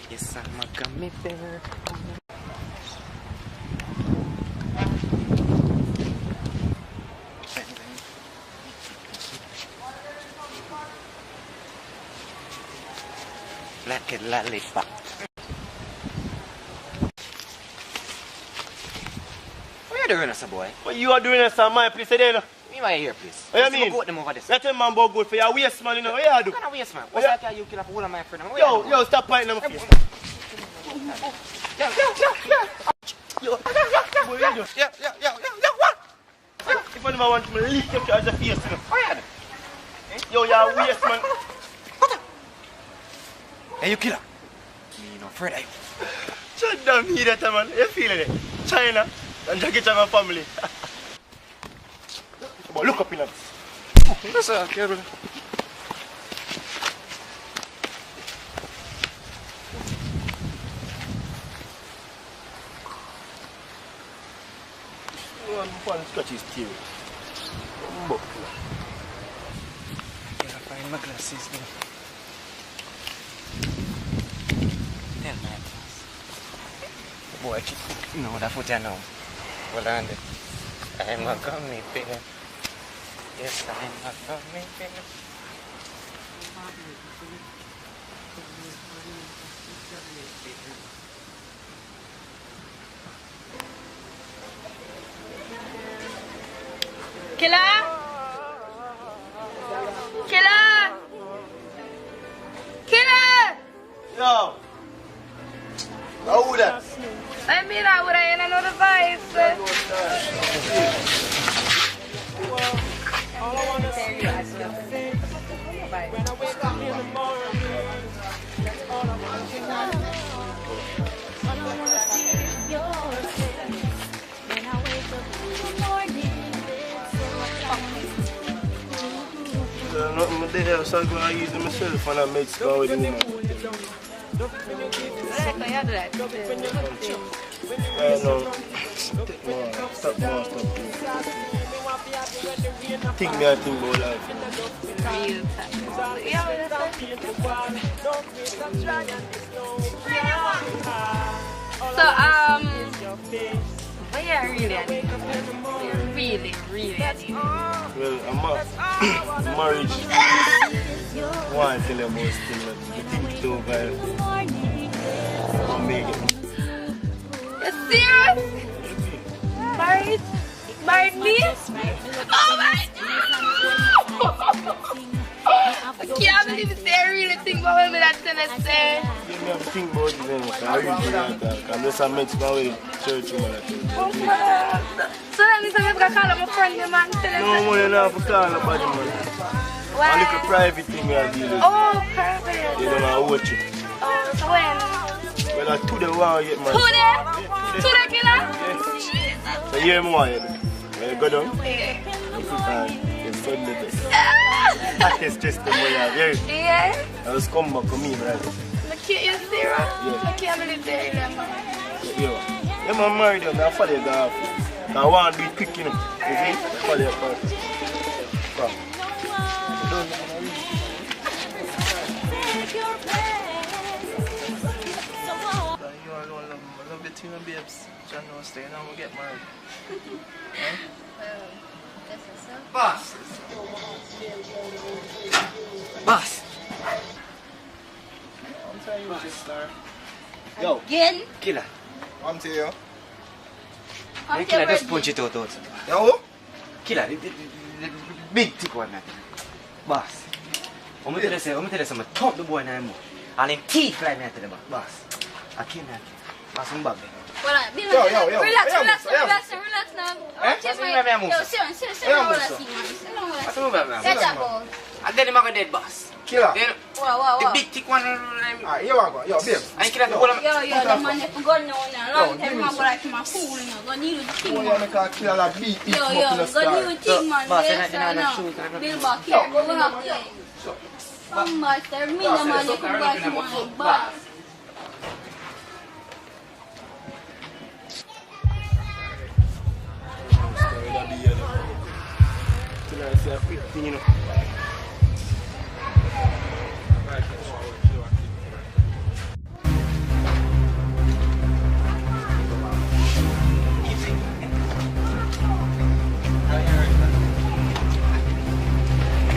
Yes, I'm a gummy bear. Like a lollipop. What are you doing, sir, boy? What you are doing, sir? My place today, no? Me my here, please. What you mean? Go them over this. Let him man go good for your waist, man, you know. What you do? What kind of waste, man? What's that you kill off all of my friends? Yo, stop pointing them face. Yo, what? If anyone wants me to lift you as a face, you know. Oh, yeah. Yo, your waist, man. Hey, you killer. Me no afraid of you. Shut down here, that man. You feeling it? China and Jackie Chan family. But look up in us. That's okay, brother. One scratch his tail. Gotta find my glasses now. Tell my boss. Boy, no, that foot I know. Hold on there. I'm a gummy bear. Yes, I'm a gummy bear. Killer? Killer? Killer? Yo. How that? I mean, I would have know the vibes. All I wanna see is your face. When I wake up in the morning, that's all I wanna see. All I wanna see is your face. When I wake up in the morning, Nothing there, so I go and use it myself and I make score with him. Yeah, no. Stop. Think me, I think about life. So, but yeah, really, I need. Well, I'm marriage. Why I tell you about still, but the thing is over. I'll make it. You're serious? Married? Married me? Oh my God! I can't believe it's there really think about me that's gonna say. You never think about it then, I really don't talk. I'm just a Mexican way church woman. Oh God. So that means I'm gonna call him a friend, man. No, man, you don't have to call nobody, man. Why? A little private thing we are dealing with. Oh, private. They don't know what you. Oh, so when? Well, I today want you, man. Today? Today, killer? So here I want you. Well, go down. Yeah. And it's Sunday best. It's just the way I hear it. Yeah? I was come back to me, right? Look at you, Sarah. Yeah. I can't believe they're in man. Yeah, I'm married and I follow you off. I want to do it quick, you know. You see? Follow your part. Come. You alone love the team of babes. John no stay now, we'll get married. Huh? Boss! Boss! I'm telling you, sister. Yo. Again? Killer. I'm telling you. Hey, killer, just punch it out. Yo? Killer, the big thick one. Boss. I'm tell you something. Thump the boy in the mouth. And him teeth fly me to the back. Boss. I can't have it. Boss, I'm back there. Relax now. And then I'm going dead, boss. Killer. The big thick one. Alright, here I go. Yo, babe. I kill the whole of the man that got no long time ago like him a fool, you know. Go new thing, man. Killer like beat. Go new thing, man. Yes, I know. Bill back here. Go back here. Come back there. Me no man, you come back to my back. You know.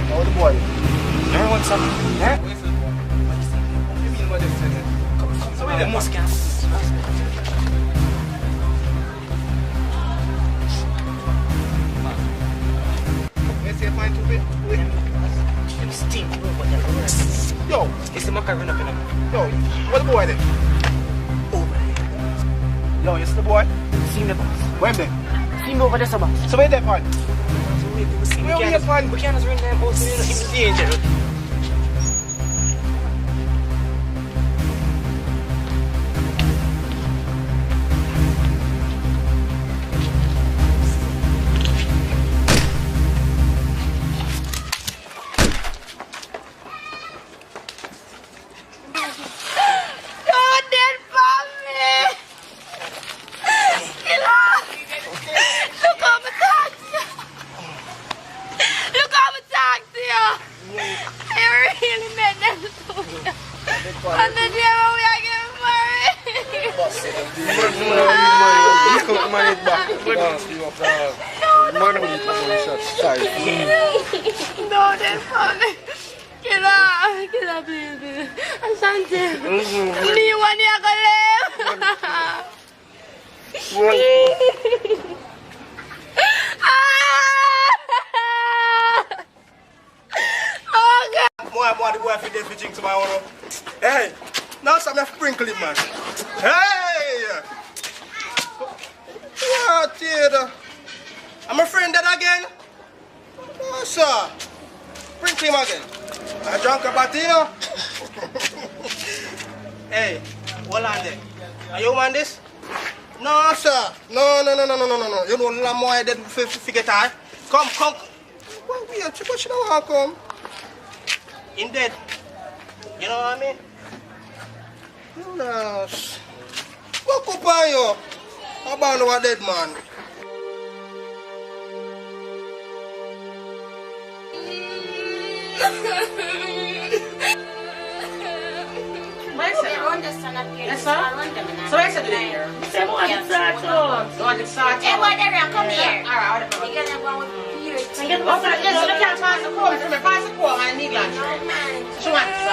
How the boy? You want some? Huh? So where the Muscats? Find to bit. Stink. Yo, it's the macaroni up in them. Yo, what the boy then? Yo, you see the boy? See the boss. When then? See him over there, boss. So where they find? Where we find? We can't run them out in danger. And the day when we are getting married. No, that's funny. Killer, please. Asante. Me want you to More the boy for this thing tomorrow. Hey, now some sprinkle it, man. Hey! Yeah, theater. I'm a friend that again. No, sir. Sprinkle him again. I drunk a batino. Hey, hold on there. Are you want this? No, sir. No. You don't know more than 50 get high. Come. What you don't want to come? In dead. You know what I mean? No. What up on you? How about a dead man? Yes, sir? So I said to here. Say what you start to. So I can start to. Hey, what everyone come here. Alright, you get them one with period. So you can't pass the call. If you pass the call, I need lunch. She wants to.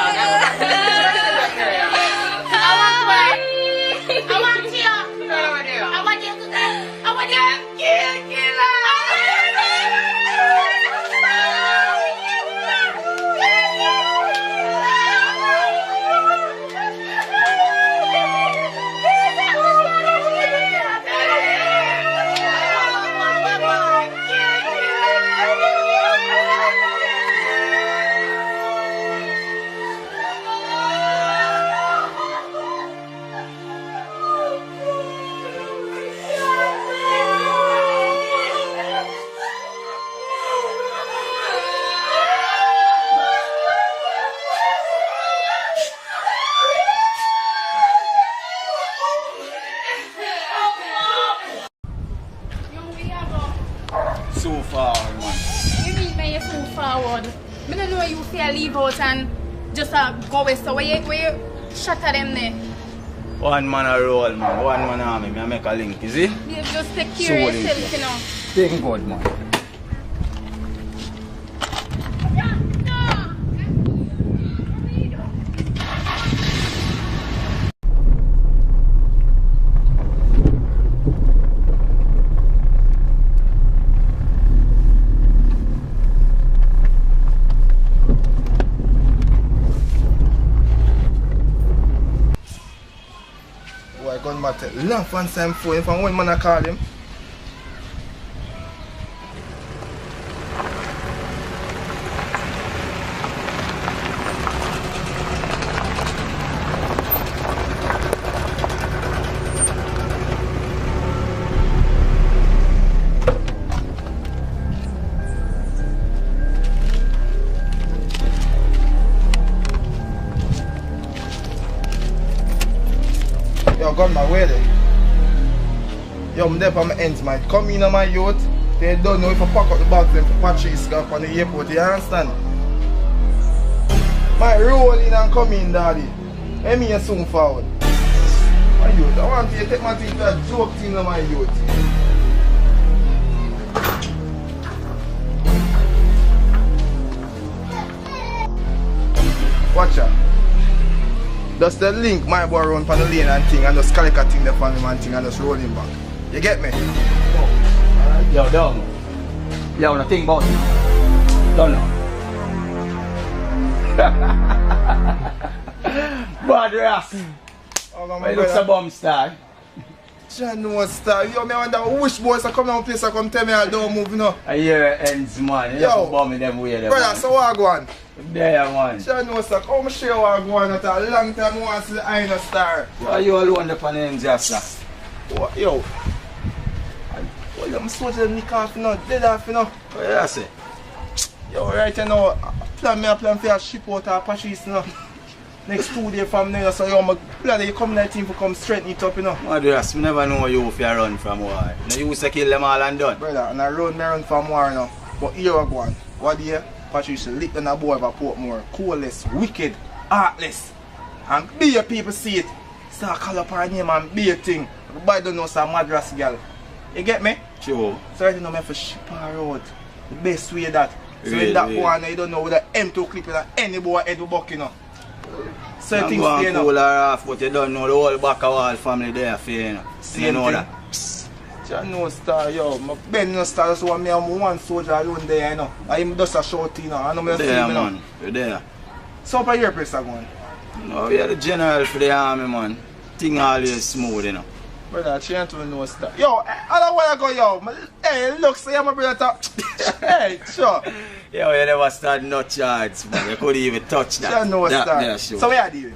I want you. I want you to that. I want you. So far, man. You mean when you're so forward? I don't know you feel leave out and just go away. So where you shatter them there? One man a roll, man. One man army. Me make a link, you see? You just take care of yourself, you know. Thank God, man. take long for answer him phone if one man I call him. Yo, got my way there. Yo, I'm there for my ends, man. Come in on my youth. They don't know if I pack up the bag then for Patrice go up on the airport, you understand? My roll in and come in, daddy. Let me soon forward. My youth, I want you to take my thing to that joke thing on my youth. Watch out. Just the link my boy run from the lane and thing and just calica thing the from him and thing and just roll him back. You get me? Yo, don't. Yo, no think about it. Don't know. Bad Ras. It looks a bomb star. John no star. Yo, me wonder which boys are coming out place and come tell me I don't move, you know. A year ends, man. You Yo, bomb in them way, brother, so what go on? There, man. John no star. Come share what go on at a long time I want to see the Iron Star. Why you alone the name just that? Yo. Well, I'm supposed to nick off, you know, dead off, you know. What did I say? Yo, right now, plan for a ship out of Patrice, you know. Next 2 days from now, so yo, I'm glad that you come to the team to come straighten it up, you know. Madras, I never know you if you run from war. You used to kill them all and done. Brother, and I run from war, you know. But here I go on. What do you? Patrice lick on a boy of a Portmore. Coolest, wicked, heartless. And be your people see it. Start call up her name and be a thing. Everybody don't know some Madras girl. You get me? Sure. So I don't know me for ship her out. The best way that. So Really, if that really. boy, you don't know with the M2 clip in any boy head will buck, you know. So I'm things going stay, to cool her off, but you don't know the whole back of all family there for you know. You know that. John no star, yo. My Ben no star, so me and one soldier alone there, you know. I am just a short, you know. I know me see There, me, man. know. You're there. So for your place, going. No, we are the general for the army, man. Thing always smooth, you know. Brother, I can't even know star. Yo, I don't want to go, yo. Hey, look, say my brother talk. Hey, sure. Yo, you never start no charge, man. You couldn't even touch that. John no star. Yeah, sure. So where are you?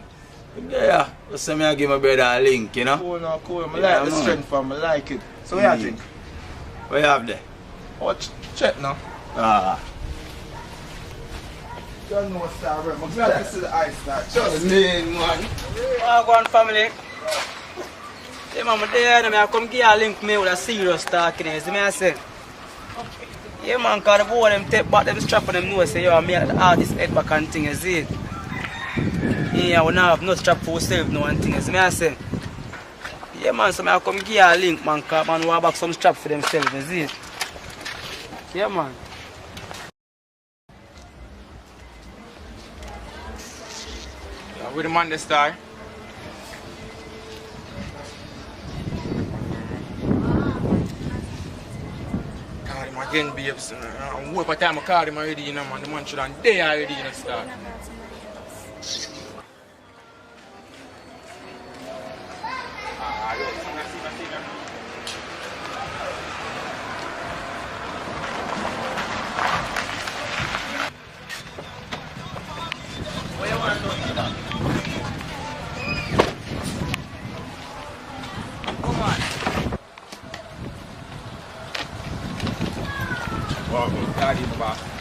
Yeah, just say me I give my brother a link, you know. Cool, no, cool. I Yeah, like the man. strength from I like it. So where you drink? What you have there? Oh, check now. Ah. John no star, bro. I'm glad to see the ice star. Just me, man. I go on family. Yeah, man, I'm there and I come give you a link me with a serious talking. You see me I say? Yeah, man, because the boy them take back them strap on them nose say, yo, me the artist head back and thing, you see it? Yeah, we don't have no strap for ourselves, no one thing, you see me I say? Yeah, man, so I come give you a link, man, because man, we have back some strap for themselves, you see it? Yeah, man. Yeah, with the man the star. Call him again, babes. And what time I call him already, you know, man. The man should have day already, you know, start.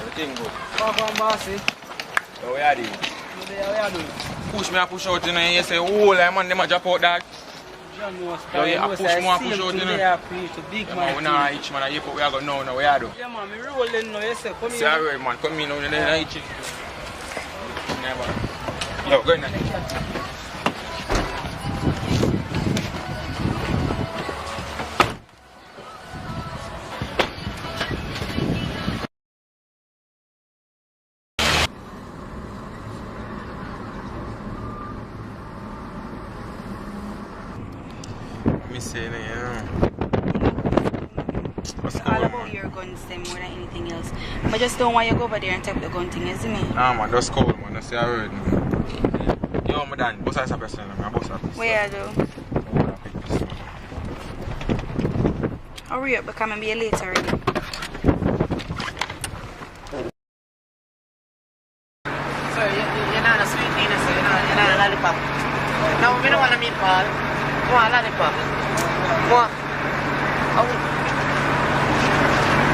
Everything good. Come on, bossy. So what you doing? What you doing? Push me and push out, you know, you say, oh, like, man, them a drop out, dog. John knows, So yeah, push more and push out, you know. Yeah, big Yeah, man. man, we not each man, you put we are going now, what you do? Yeah, man, me rolling now, you say, come Say, here. alright, man, come in now, you know, each. Never. Yo, go in there. Saying, It's all about your guns them more than anything else. I just don't want you to go over there and take the gun thing, isn't it? nah, man, that's cool, man. That's the word. Yo, my dad, boss is a person, man. Boss is a person. Where are you? Hurry up, because I'm be later already. So, you're not a sweet thing, so you're not a lollipop. No, we don't want a meatball. We want a lollipop. What?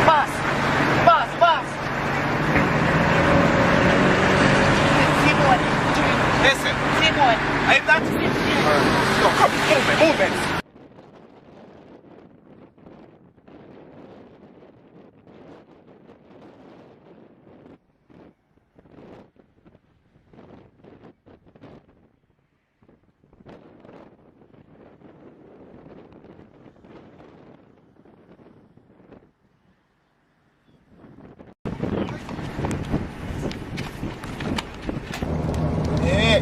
Boss! Simon! Listen. Simon! I'm not... No, come, move it.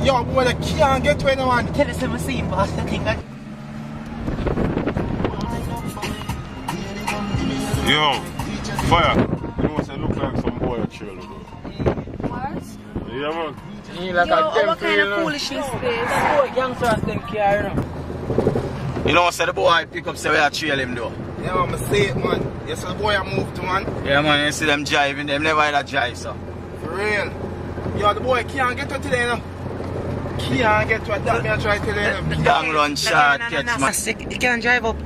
Yo, boy, I can't get to anyone. Tell us if see, boss. The thing that. Yo, fire. You know what I look like some boy at trail. What? Yeah, man. Yo, what kind of foolishness is this? That boy youngsters them care, you know. You know what the boy pick up say we are trail him though. Yeah, man, I say it, man. You see the boy I move to, man? Yeah, man, you see them driving, them never had a drive, so. For real. Yo, the boy can't get to today, you know. Can't get to it, that me I try today, you know. Long run shot, catch man. He can't drive up.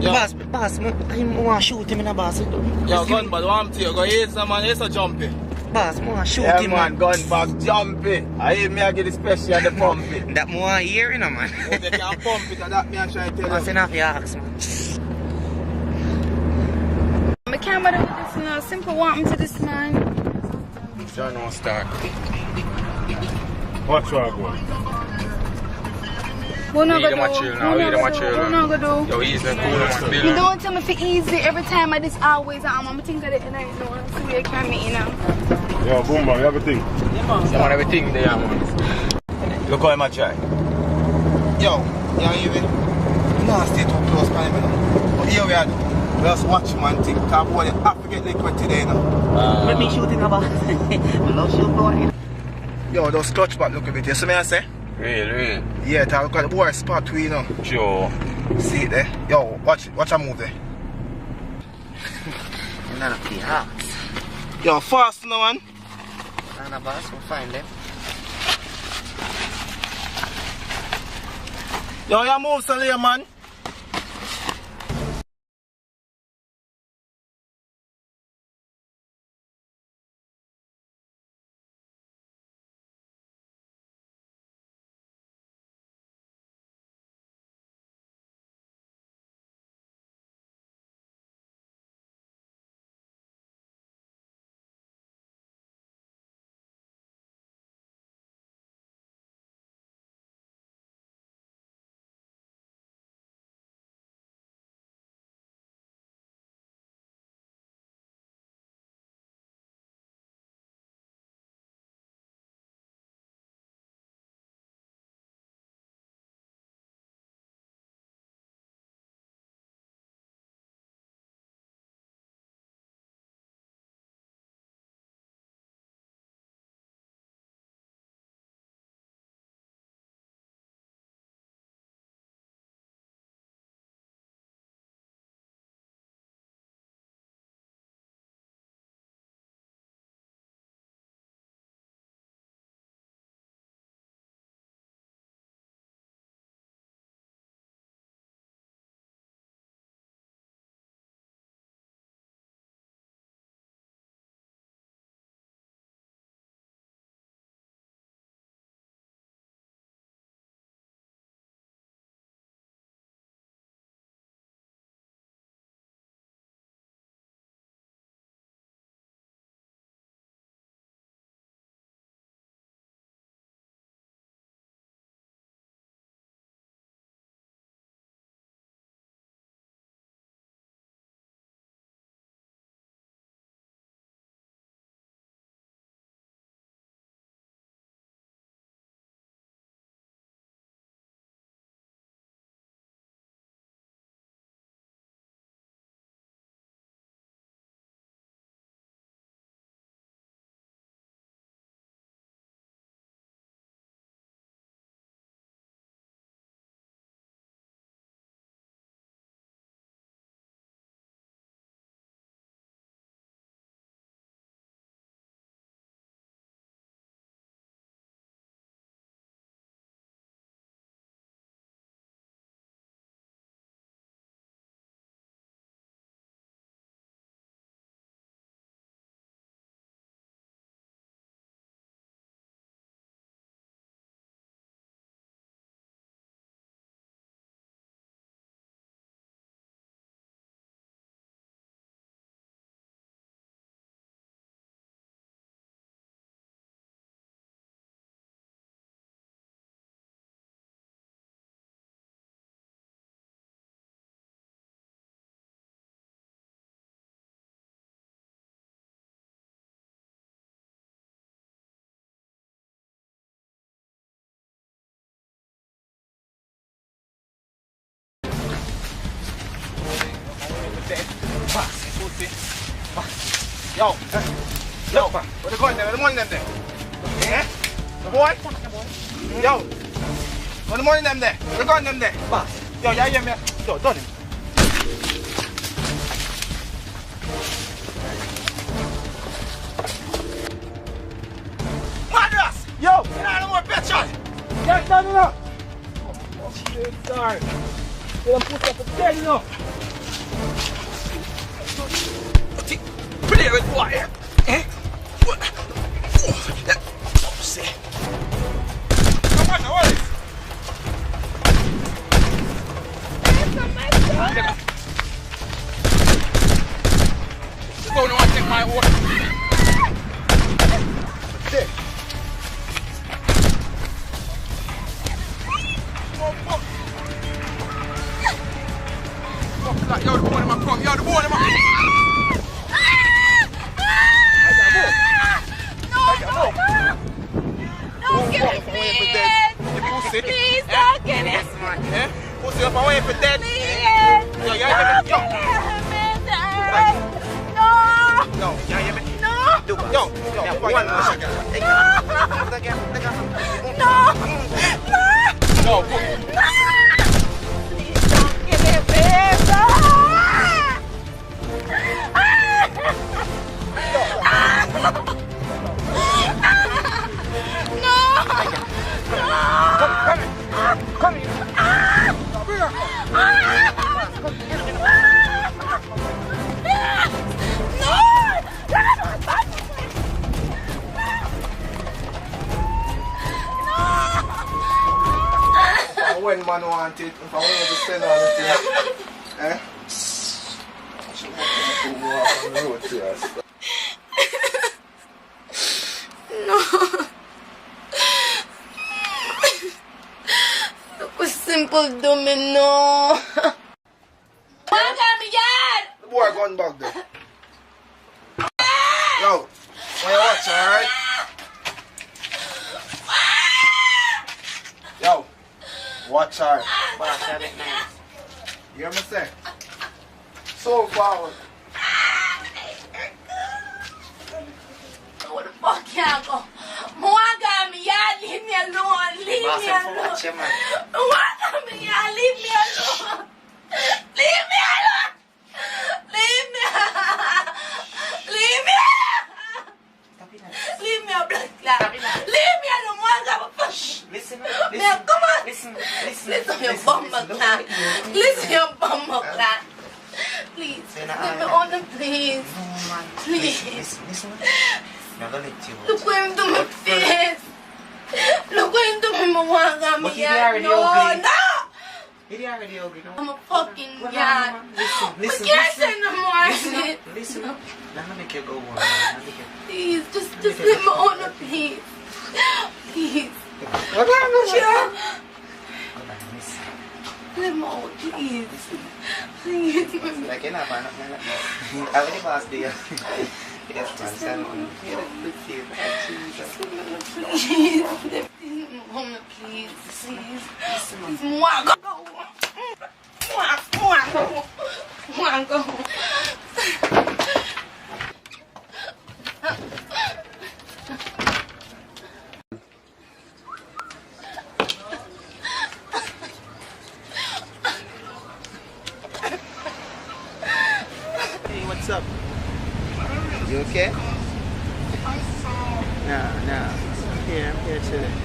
Yo. Boss, I want to shoot him in a boss. Yo, gun, but what I'm telling you, go easy, man, he's a jumpy. Boss, I want to shoot yeah, him, man. Gun back, jumpy. I hear me, I get the special and the pumpy. That more here, you know, man. If they can pump it, that me I try to tell you. That's enough, you ask, man. I can't bother with this, you know. Simple want me to this, man. John won't start. Watch what I go. What not Eat them gonna a do? chill now, eat them a chill. What not gonna do? Yo, easy and cool and You build. don't tell me for easy every time I just always I'm think of it and I know so we can meet, you know. Yo, Boomba, you have a thing? Yeah, man. You want everything there, man. Look how I'm a try. Yo, you even? Nah, stay too close, man, you know. But here we are. We just watch man thing. Because boy, you have to get liquid today, you know. Let me shoot him about. I love shoot boy. Yo, those clutch back look a bit. You see me I say? Real. Yeah, I look at the boy spot we, you know. Sure. See it there? Yo, watch a move there. You're not a pay house. Yo, fast now, man. Nah, boss, we'll find them. Yo, you move slowly, man. Yo, yo, where the gun there? Where the money them there? Eh? The boy? Yo, where the money them there? Where the gun them there? Boss. Yo, yeah, yeah, man. Yo, done him. Madras! Yo, get out of more pictures! Get down enough! Oh, shit, sorry. They don't put up a dead enough. Play with what? Eh? What? See. Come on, what is? Go now and take my order. Dick. Yo, the boy in my car. Yo, the boy in my Don't give me please. Please don't give me. Pussy up away for dead. Please. Yo, yeah, yo. No. No, yeah, yeah. No. Yo, one more second. No. No. Please don't give me please. Come here. When man want it, if I want to spend on it, eh? No. Look what simple dummy, no. Why got me yet? The boy gun back there. Yo, when you watch, alright? Yo, watch her. You hear me say? So forward. Where the fuck can I go? More got me yet. Leave me alone. Leave me alone. More got me yet. Leave me alone. Leave me alone. Leave me. Leave me. Leave me a blood clot. Leave me alone. More got me fuck. Listen. Come on. Listen, your bumper clot. Listen, your bumper clot. Please, let me on them, please. Please. Listen. Look where into my face. Look where into my mama got me. No. He already ugly, no? I'm a fucking god. Listen. We can't say no more. Listen. Now let me make you go on. Please, just let me on them, please. Please. Sure. Let me on, please. Please. Like you're not man. I already passed there. Yes, man. Stand on. Please. Please. Please. Go. Hey, what's up? You okay? No. I'm here chilling.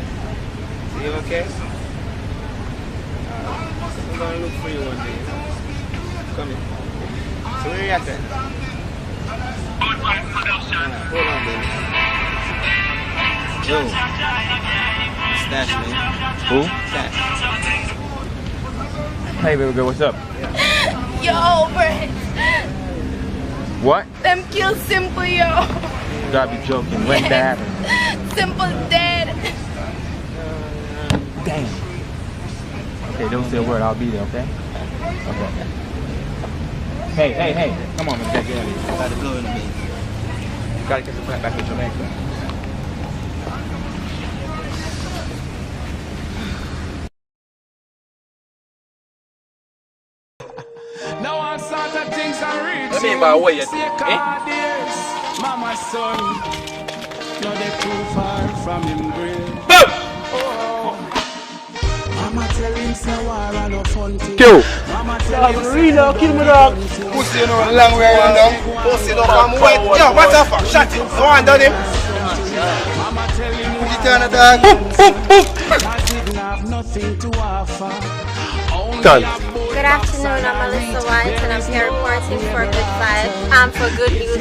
You okay? I'm gonna look for you one day. Come here. So where you at then? Hold on, baby. Yo. Stash, man. Who? Stash. Hey, baby girl, what's up? Yo, Brett. What? Them kill Simple, yo. You gotta be joking. When that happened? Simple dead. Damn. Okay, don't say a word. I'll be there, okay? Okay. Hey. Come on, man. Get out of here. I gotta go in a minute. You gotta get the flight back to Jamaica. Now I'm starting things are reaching. What do you mean by what you think? Mama's son, no they too far from him grave. Mama tell him say war and no fun thing. Mama tell him Reno, kill me dog. Pussy you know long way around now. Pussy up and wait. Yo, what the fuck? Shut it. No one done him. Mama tell him Put it on the dog. didn't have nothing to offer. Done. Good afternoon, I'm Alyssa White and I'm here reporting for Good Vibes. For Good News.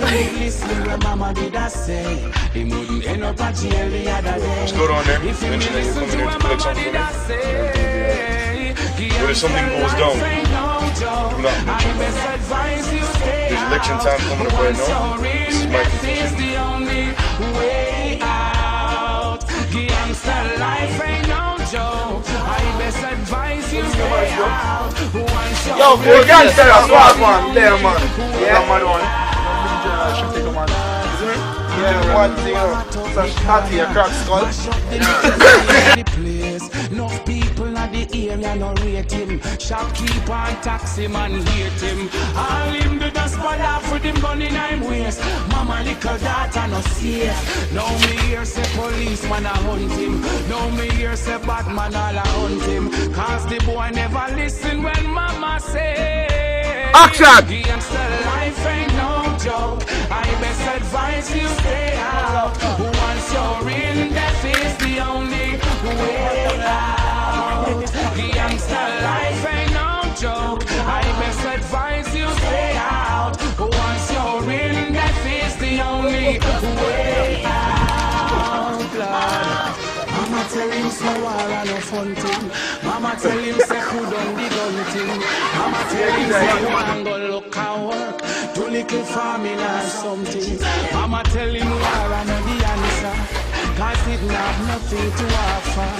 Just go down there, mention that you're coming in to collect something from me. But if something goes down, do not mention that. There's election time coming up right now. This is my position. Yo, good gangster, that's what man. There, man. Yeah, man, one. Yeah, one thing, such party, a crack skull. Enough people at the area no rate him. Shopkeeper and taxi man hate him. All him do just fall off with him gun in him waist. Mama little daughter no safe. Now me hear say policeman a hunt him. Now me hear say Batman all a hunt him. Cause the boy never listen when mama say Action! Life ain't no joke. I best advise you stay out. Once you're in, death is the only way out. The youngster life ain't no joke. I best advise you stay out. Once you're in, death is the only way out. Lord. Mama tell him say war and no fun thing. Mama tell him say who done the gun thing. Mama tell him say man go look and work. Do little farming or something. Mama tell him war and no the answer. Cause it have nothing to offer.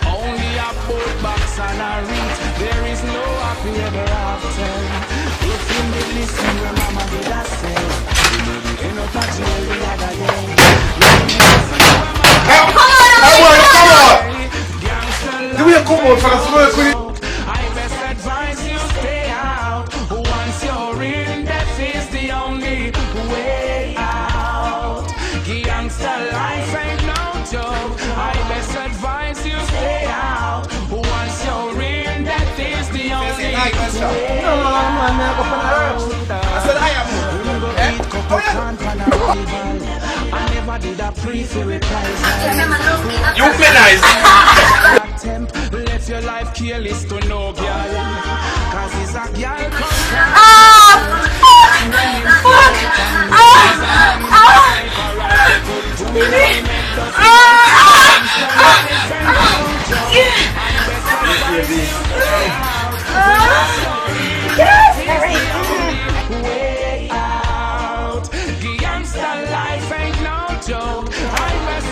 Only a boat box and a reach. There is no happy ever after. If you may listen where mama did I say, you know the end of the jail the other day. Come on! Do we come out for the smoke with it? I best advise you stay out. Once you're in, death is the only way out. Gangster life ain't no joke. I best advise you stay out. Once you're in, death is the only way out. I said I am. I never did a pre-for reprisal. You penalize. Let your life careless to no girl. Cause it's a girl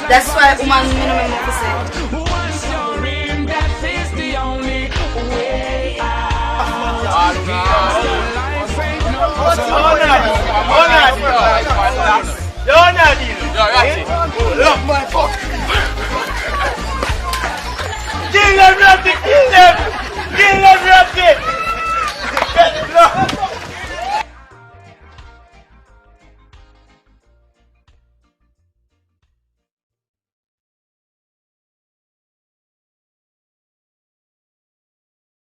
That's why woman minimum say. Once you're in, death is the only way out. Look, my fuck. Kill them, Ratty, kill them. Kill them, Ratty.